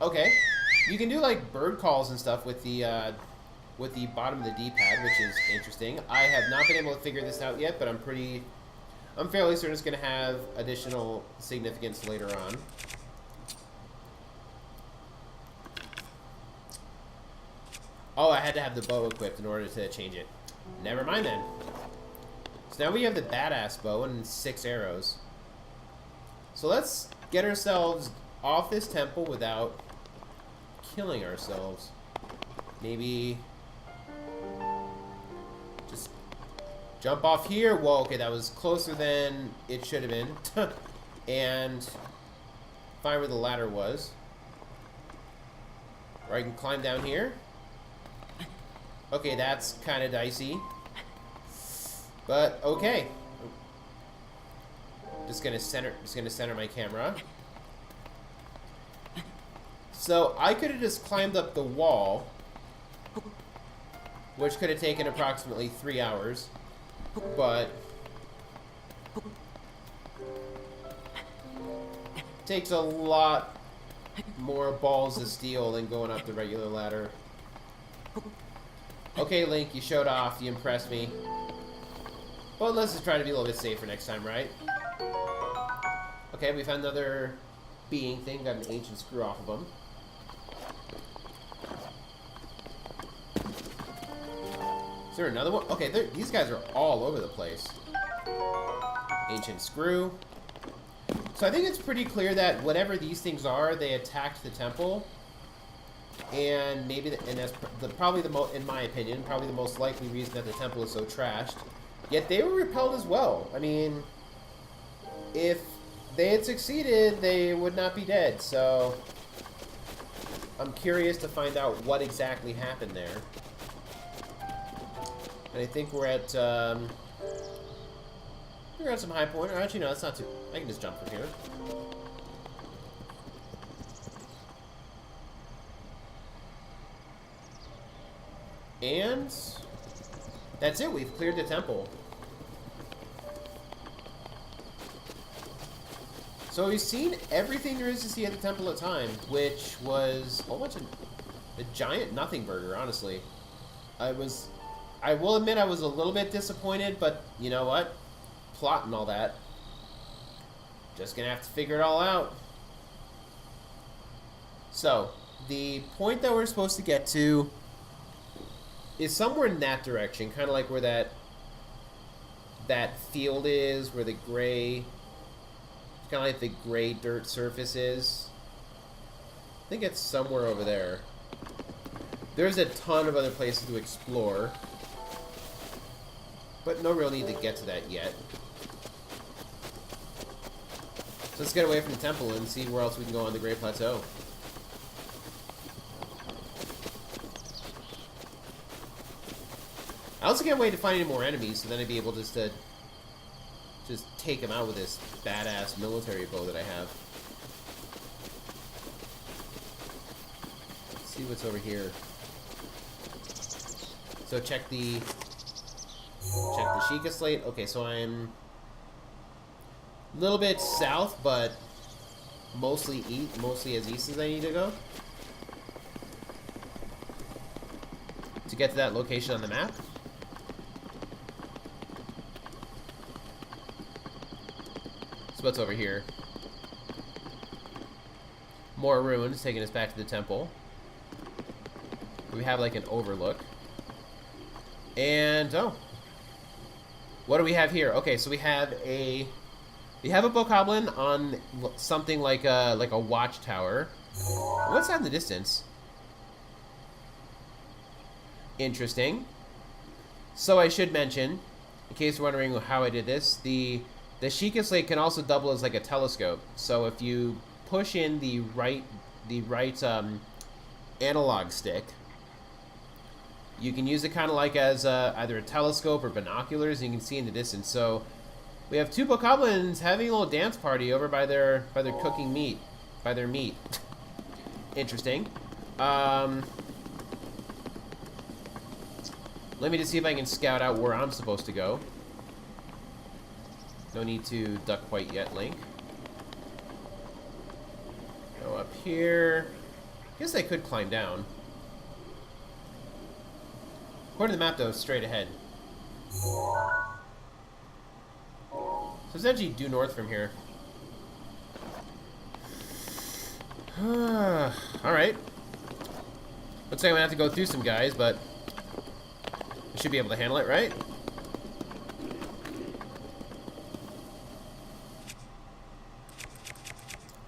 Okay. You can do like bird calls and stuff with the bottom of the D-pad, which is interesting. I have not been able to figure this out yet, but I'm fairly certain it's going to have additional significance later on. Oh, I had to have the bow equipped in order to change it. Never mind then. So now we have the badass bow and 6 arrows. So let's get ourselves off this temple without killing ourselves. Maybe just jump off here. Whoa, okay, that was closer than it should have been. And find where the ladder was. Or I can climb down here. Okay, that's kind of dicey. But okay. Just gonna center my camera. So I could have just climbed up the wall, which could have taken approximately 3 hours, but takes a lot more balls of steel than going up the regular ladder. Okay, Link, you showed off, you impressed me. But let's just try to be a little bit safer next time, right? Okay, we found another being thing, got an ancient screw off of them. Is there another one? Okay, these guys are all over the place. Ancient screw. So I think it's pretty clear that whatever these things are, they attacked the temple. And maybe, and that's probably in my opinion, probably the most likely reason that the temple is so trashed. Yet they were repelled as well. I mean, if they had succeeded, they would not be dead. So I'm curious to find out what exactly happened there. And I think we're at some high point. Or actually, no, that's not too. I can just jump from here. And that's it. We've cleared the temple. So we've seen everything there is to see at the Temple of Time, which was a whole bunch of a giant nothing burger, honestly. I will admit I was a little bit disappointed, but you know what? Plot and all that. Just gonna have to figure it all out. So, the point that we're supposed to get to is somewhere in that direction, kind of like where that field is, where the gray, kind of like the gray dirt surface is. I think it's somewhere over there. There's a ton of other places to explore, but no real need to get to that yet. So let's get away from the temple and see where else we can go on the Great Plateau. I also can't wait to find any more enemies, so then I'd be able just to take them out with this badass military bow that I have. Let's see what's over here. So check the Sheikah Slate. Okay, so I'm a little bit south, but mostly as east as I need to go to get to that location on the map. So what's over here? More ruins taking us back to the temple. We have like an overlook. And oh, what do we have here? Okay, so we have a bokoblin on something like a watchtower. What's that in the distance? Interesting. So I should mention, in case you're wondering how I did this, the Sheikah Slate can also double as like a telescope. So if you push in the right analog stick, you can use it kind of like as either a telescope or binoculars, and you can see in the distance. So we have two bokoblins having a little dance party over by their cooking meat, by their meat. Interesting. Let me just see if I can scout out where I'm supposed to go. No need to duck quite yet, Link. Go up here. Guess I could climb down. According to the map, though, it's straight ahead. So essentially due north from here. Alright. Looks like I'm gonna have to go through some guys, but I should be able to handle it, right?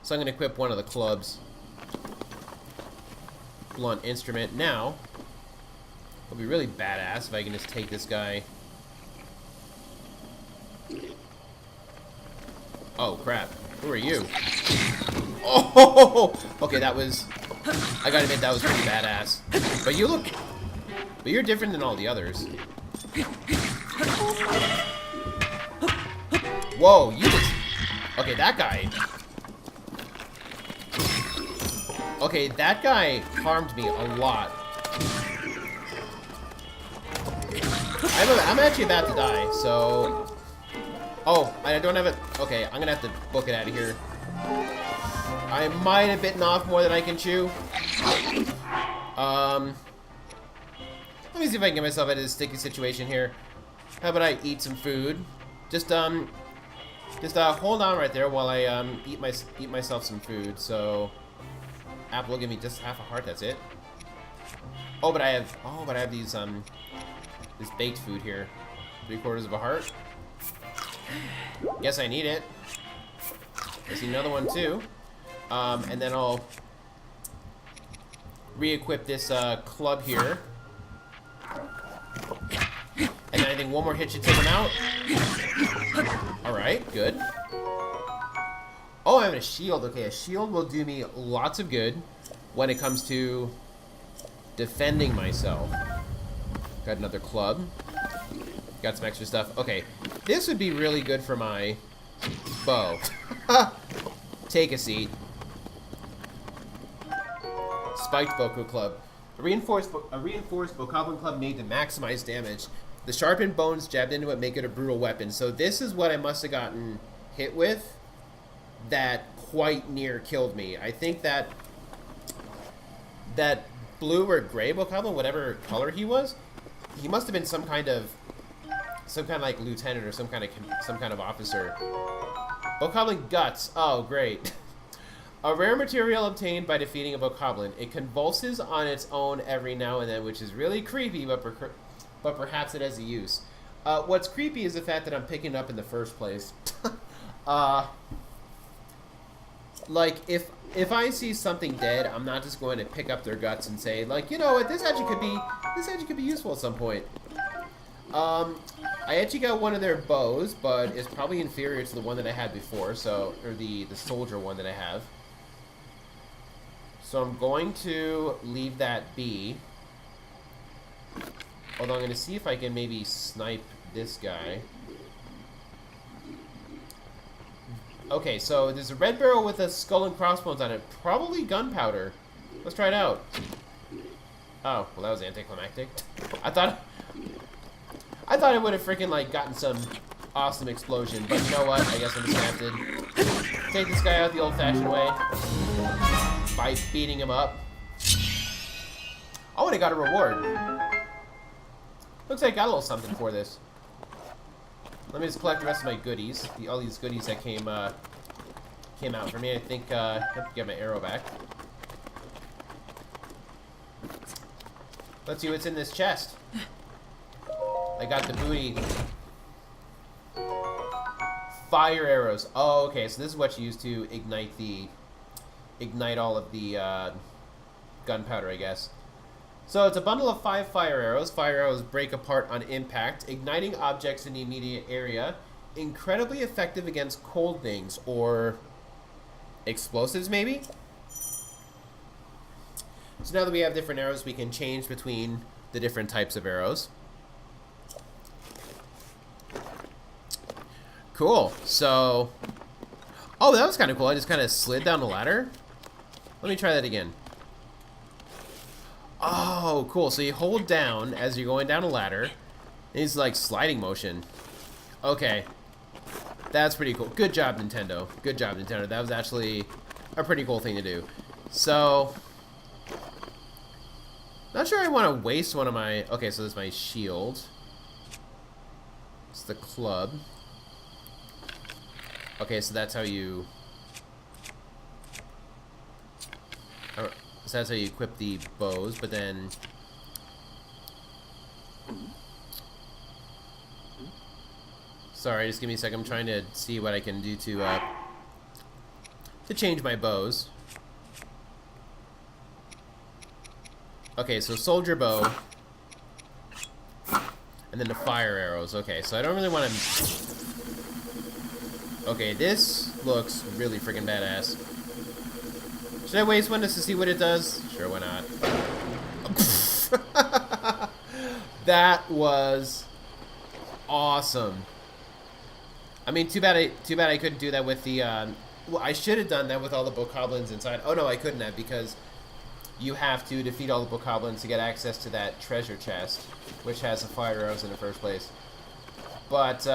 So I'm gonna equip one of the clubs. Blunt instrument. Now, it'll be really badass if I can just take this guy. Oh, crap. Who are you? Oh! Okay, that was... I gotta admit, that was pretty badass. But you're different than all the others. Whoa, you just... Okay, that guy... Okay, that guy harmed me a lot. I'm actually about to die, so... Oh, I don't have it... Okay, I'm gonna have to book it out of here. I might have bitten off more than I can chew. Let me see if I can get myself out of this sticky situation here. How about I eat some food? Just hold on right there while I eat myself some food. So, Apple will give me just half a heart. That's it. Oh, but I have these this baked food here. 3/4 of a heart. Guess I need it. I see another one too. And then I'll re-equip this club here. And then I think one more hit should take him out. Alright, good. Oh, I have a shield. Okay, a shield will do me lots of good when it comes to defending myself. Got another club. Got some extra stuff. Okay, this would be really good for my bow. Take a seat. Spiked Boku Club. A reinforced Bokoblin Club made to maximize damage. The sharpened bones jabbed into it make it a brutal weapon. So this is what I must have gotten hit with that quite near killed me. I think that blue or gray Bokoblin, whatever color he was, he must have been some kind of like lieutenant or some kind of officer. Bokoblin Guts. Oh, great. A rare material obtained by defeating a Bokoblin. It convulses on its own every now and then, which is really creepy, but perhaps it has a use. What's creepy is the fact that I'm picking it up in the first place. Like, if I see something dead, I'm not just going to pick up their guts and say, like, you know what, this actually could be useful at some point. I actually got one of their bows, but it's probably inferior to the one that I had before, so, or the soldier one that I have. So I'm going to leave that be. Although I'm going to see if I can maybe snipe this guy. Okay, so there's a red barrel with a skull and crossbones on it. Probably gunpowder. Let's try it out. Oh, well that was anticlimactic. I thought it would have freaking like gotten some awesome explosion, but you know what? I guess I'm just gonna have to take this guy out the old-fashioned way by beating him up. Oh, and I got a reward. Looks like I got a little something for this. Let me just collect the rest of my goodies. All these goodies that came out for me. I think I have to get my arrow back. Let's see what's in this chest. I got the booty. Fire arrows. Oh, okay. So this is what you use to ignite all of the gunpowder, I guess. So it's a bundle of 5 fire arrows. Fire arrows break apart on impact, igniting objects in the immediate area. Incredibly effective against cold things or explosives, maybe? So now that we have different arrows, we can change between the different types of arrows. Cool. So, oh, that was kind of cool. I just kind of slid down the ladder. Let me try that again. Oh, cool. So you hold down as you're going down a ladder. It's like sliding motion. Okay. That's pretty cool. Good job, Nintendo. Good job, Nintendo. That was actually a pretty cool thing to do. So, not sure I want to waste one of my... Okay, so this is my shield. It's the club. Okay, so that's how you... So that's how you equip the bows, but then... Sorry, just give me a second. I'm trying to see what I can do to change my bows. Okay, so soldier bow. And then the fire arrows. Okay, so I don't really want to... Okay, this looks really freaking badass. Should I waste one just to see what it does? Sure, why not? That was awesome. I mean, too bad I couldn't do that with the. Well, I should have done that with all the Bokoblins inside. Oh no, I couldn't have because you have to defeat all the Bokoblins to get access to that treasure chest, which has the fire arrows in the first place. But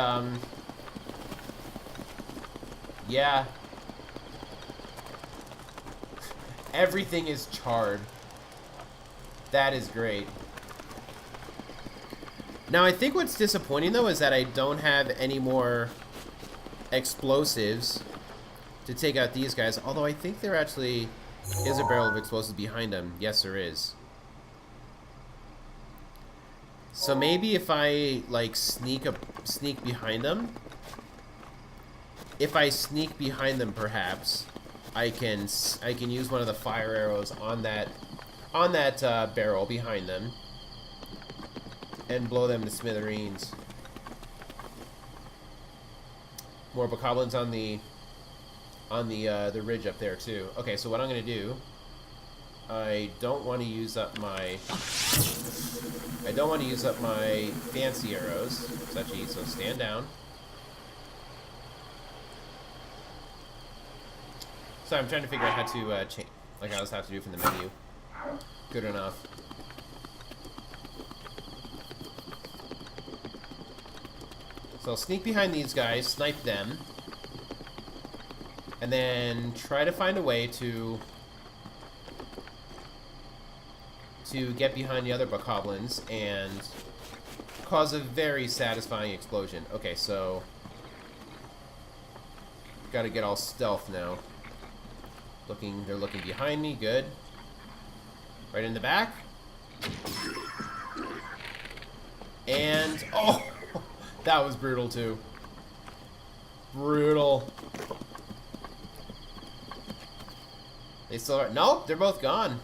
yeah. Everything is charred. That is great. Now, I think what's disappointing, though, is that I don't have any more explosives to take out these guys. Although I think there actually is a barrel of explosives behind them. Yes, there is. So maybe if I, like, sneak behind them. If I sneak behind them, perhaps... I can use one of the fire arrows on that barrel behind them and blow them to smithereens. More Bokoblins on the ridge up there too. Okay, so what I'm gonna do I don't want to use up my... I don't want to use up my fancy arrows. So stand down. So I'm trying to figure out how to change, like I was have to do from the menu. Good enough. So I'll sneak behind these guys, snipe them, and then try to find a way to get behind the other bokoblins and cause a very satisfying explosion. Okay, so gotta get all stealth now. They're looking behind me, good. Right in the back. And, oh, that was brutal too. Brutal. They still are, nope, they're both gone.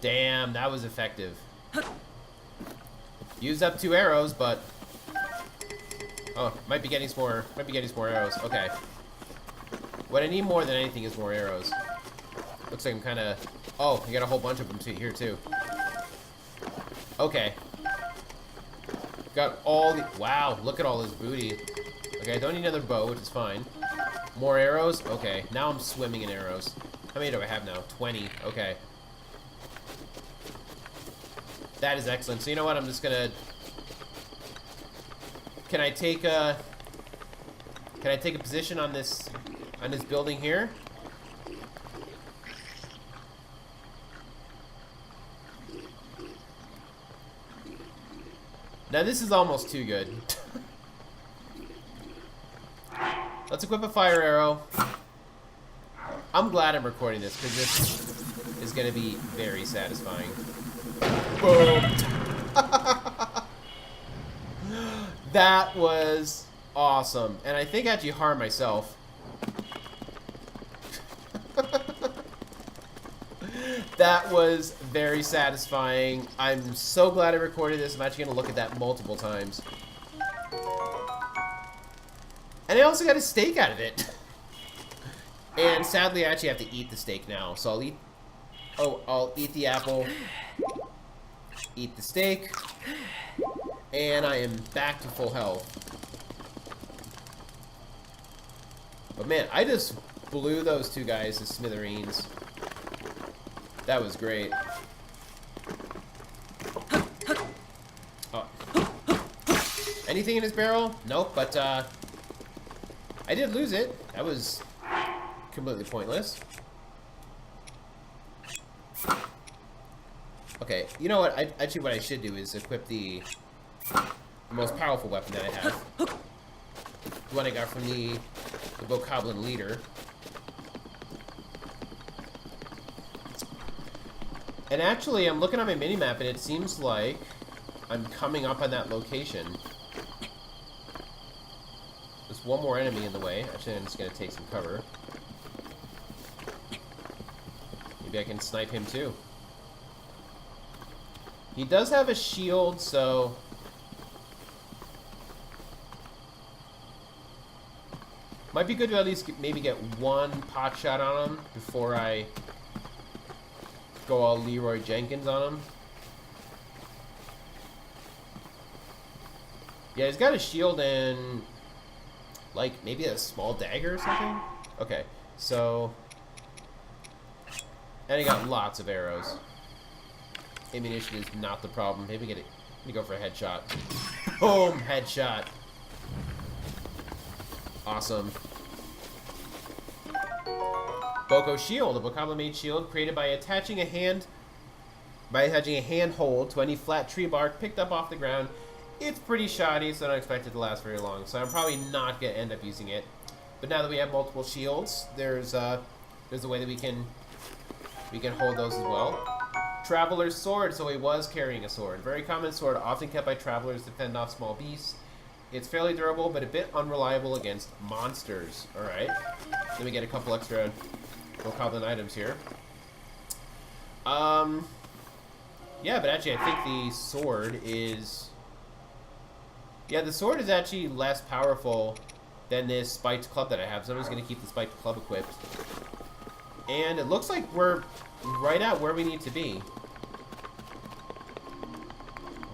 Damn, that was effective. Used up 2 arrows, but oh, might be getting some more arrows. Okay. What I need more than anything is more arrows. Looks like I'm kind of... Oh, I got a whole bunch of them here too. Okay. Got all the... Wow, look at all this booty. Okay, I don't need another bow, which is fine. More arrows? Okay, now I'm swimming in arrows. How many do I have now? 20. Okay. That is excellent. So you know what? I'm just gonna... Can I take a position on this building here? Now this is almost too good. Let's equip a fire arrow. I'm glad I'm recording this because this is going to be very satisfying. Boom! That was awesome. And I think I actually harmed myself. That was very satisfying. I'm so glad I recorded this. I'm actually going to look at that multiple times. And I also got a steak out of it. And sadly, I actually have to eat the steak now. So I'll eat... Oh, I'll eat the apple. Eat the steak. And I am back to full health. But man, I just blew those 2 guys to smithereens. That was great. Oh. Anything in his barrel? Nope, but I did lose it. That was completely pointless. Okay, you know what? Actually, what I should do is equip the most powerful weapon that I have. The one I got from the bokoblin leader. And actually, I'm looking at my minimap, and it seems like I'm coming up on that location. There's one more enemy in the way. Actually, I'm just going to take some cover. Maybe I can snipe him too. He does have a shield, so... Might be good to at least maybe get one pot shot on him before I go all Leroy Jenkins on him. Yeah, he's got a shield and like maybe a small dagger or something. Okay, so and he got lots of arrows. Ammunition is not the problem. Maybe get it. Let me go for a headshot. Boom, headshot. Awesome. Boko shield, a bokoblin made shield created by attaching a handhold to any flat tree bark picked up off the ground. It's pretty shoddy, so I don't expect it to last very long. So I'm probably not gonna end up using it. But now that we have multiple shields, there's a way that we can hold those as well. Traveler's sword, so he was carrying a sword. Very common sword, often kept by travelers to fend off small beasts. It's fairly durable, but a bit unreliable against monsters. Alright. Let me get a couple extra bokoblin items here. Yeah, but actually I think the sword is... Yeah, the sword is actually less powerful than this spiked club that I have, so I'm just going to keep the spiked club equipped. And it looks like we're right at where we need to be.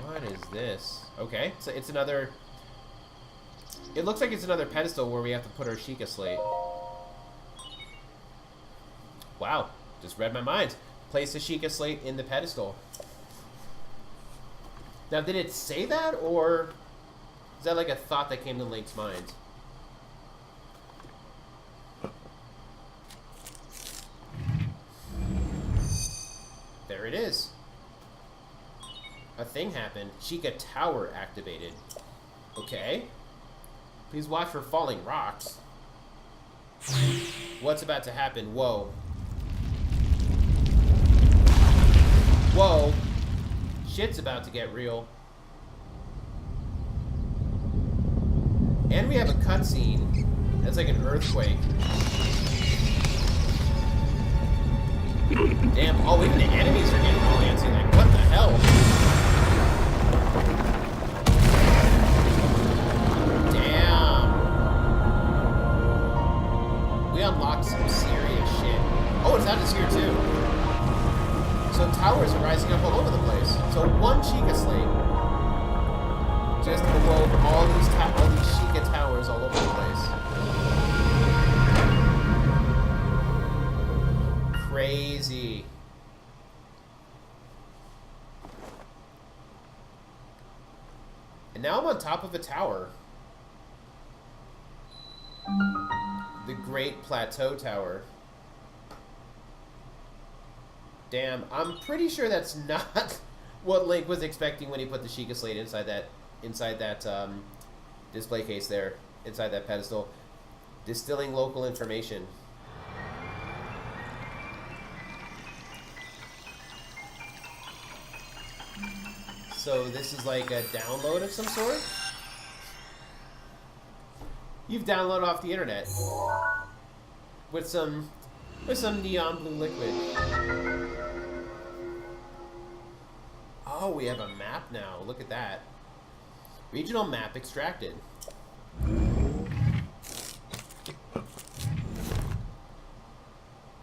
What is this? Okay, so it's another... It looks like it's another pedestal where we have to put our Sheikah slate. Wow, just read my mind. Place the Sheikah slate in the pedestal. Now, did it say that, or is that like a thought that came to Link's mind? There it is. A thing happened. Sheikah Tower activated. Okay. Please watch for falling rocks. What's about to happen? Whoa. Whoa. Shit's about to get real. And we have a cutscene. That's like an earthquake. Damn. Oh, even the enemies are getting all antsy. Like, what the hell? Damn. We unlocked some serious shit. Oh, it's not just here, too. So towers are rising up all over the place. So one Sheikah slate just awoke all these Sheikah towers all over the place. Crazy. And now I'm on top of a tower. The Great Plateau Tower. Damn, I'm pretty sure that's not what Link was expecting when he put the Sheikah slate inside that display case there, inside that pedestal. Distilling local information. So this is like a download of some sort? You've downloaded off the internet with some neon blue liquid. Oh, we have a map now. Look at that. Regional map extracted.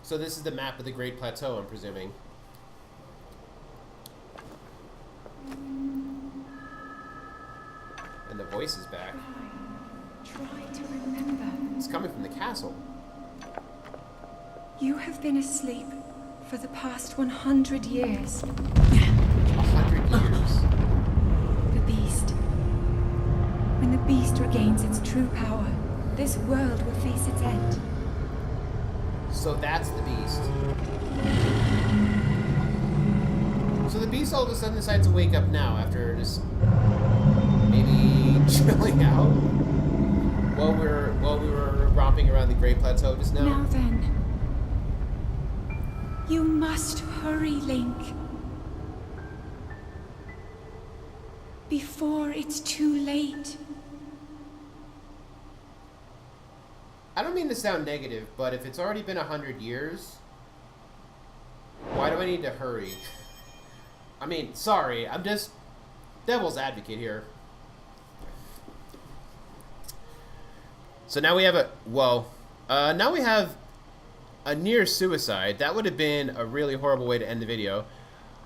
So this is the map of the Great Plateau, I'm presuming. And the voice is back. Try to remember. It's coming from the castle. You have been asleep for the past 100 years. 100 years. The beast. When the beast regains its true power, this world will face its end. So that's the beast. So the beast all of a sudden decides to wake up now after just maybe chilling out while we were romping around the Great Plateau just now. Now then, you must hurry, Link. Before it's too late. I don't mean to sound negative, but if it's already been 100 years, why do I need to hurry? I mean, sorry, I'm just devil's advocate here. So now we have now we have a near suicide. That would have been a really horrible way to end the video.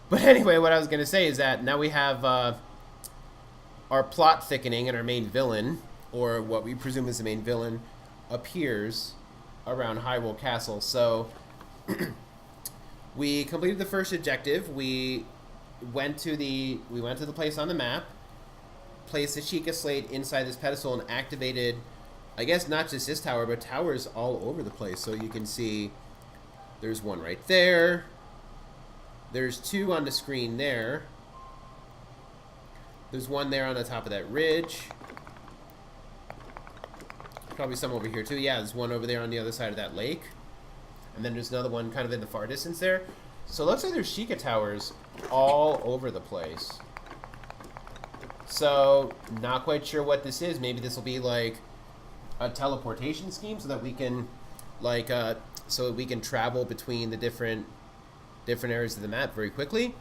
But anyway, what I was going to say is that now we have our plot thickening and our main villain, or what we presume is the main villain, appears around Hyrule Castle. So we completed the first objective. We went to the place on the map, placed the Sheikah slate inside this pedestal, and activated, I guess, not just this tower, but towers all over the place. So you can see there's one right there. There's two on the screen there. There's one there on the top of that ridge. Probably some over here too. Yeah, there's one over there on the other side of that lake. And then there's another one kind of in the far distance there. So it looks like there's Sheikah towers all over the place. So, not quite sure what this is. Maybe this will be like a teleportation scheme so that we can, like, so we can travel between the different areas of the map very quickly.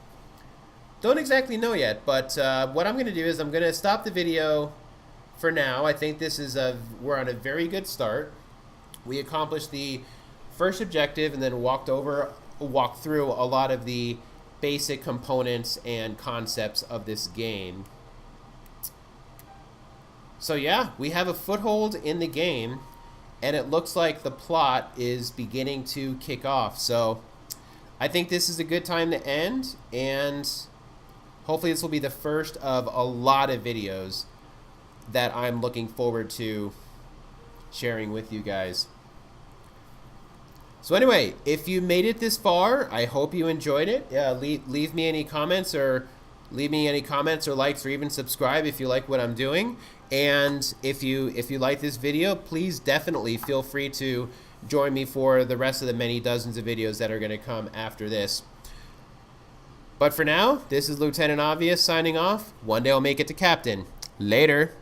Don't exactly know yet, but what I'm going to do is I'm going to stop the video for now. I think this is we're on a very good start. We accomplished the first objective and then walked through a lot of the basic components and concepts of this game. So yeah, we have a foothold in the game, and it looks like the plot is beginning to kick off. So I think this is a good time to end, and hopefully this will be the first of a lot of videos that I'm looking forward to sharing with you guys. So anyway, if you made it this far, I hope you enjoyed it. Leave me any comments or likes, or even subscribe if you like what I'm doing. And if you like this video, please definitely feel free to join me for the rest of the many dozens of videos that are going to come after this. But for now, this is Lieutenant Obvious signing off. One day I'll make it to Captain. Later.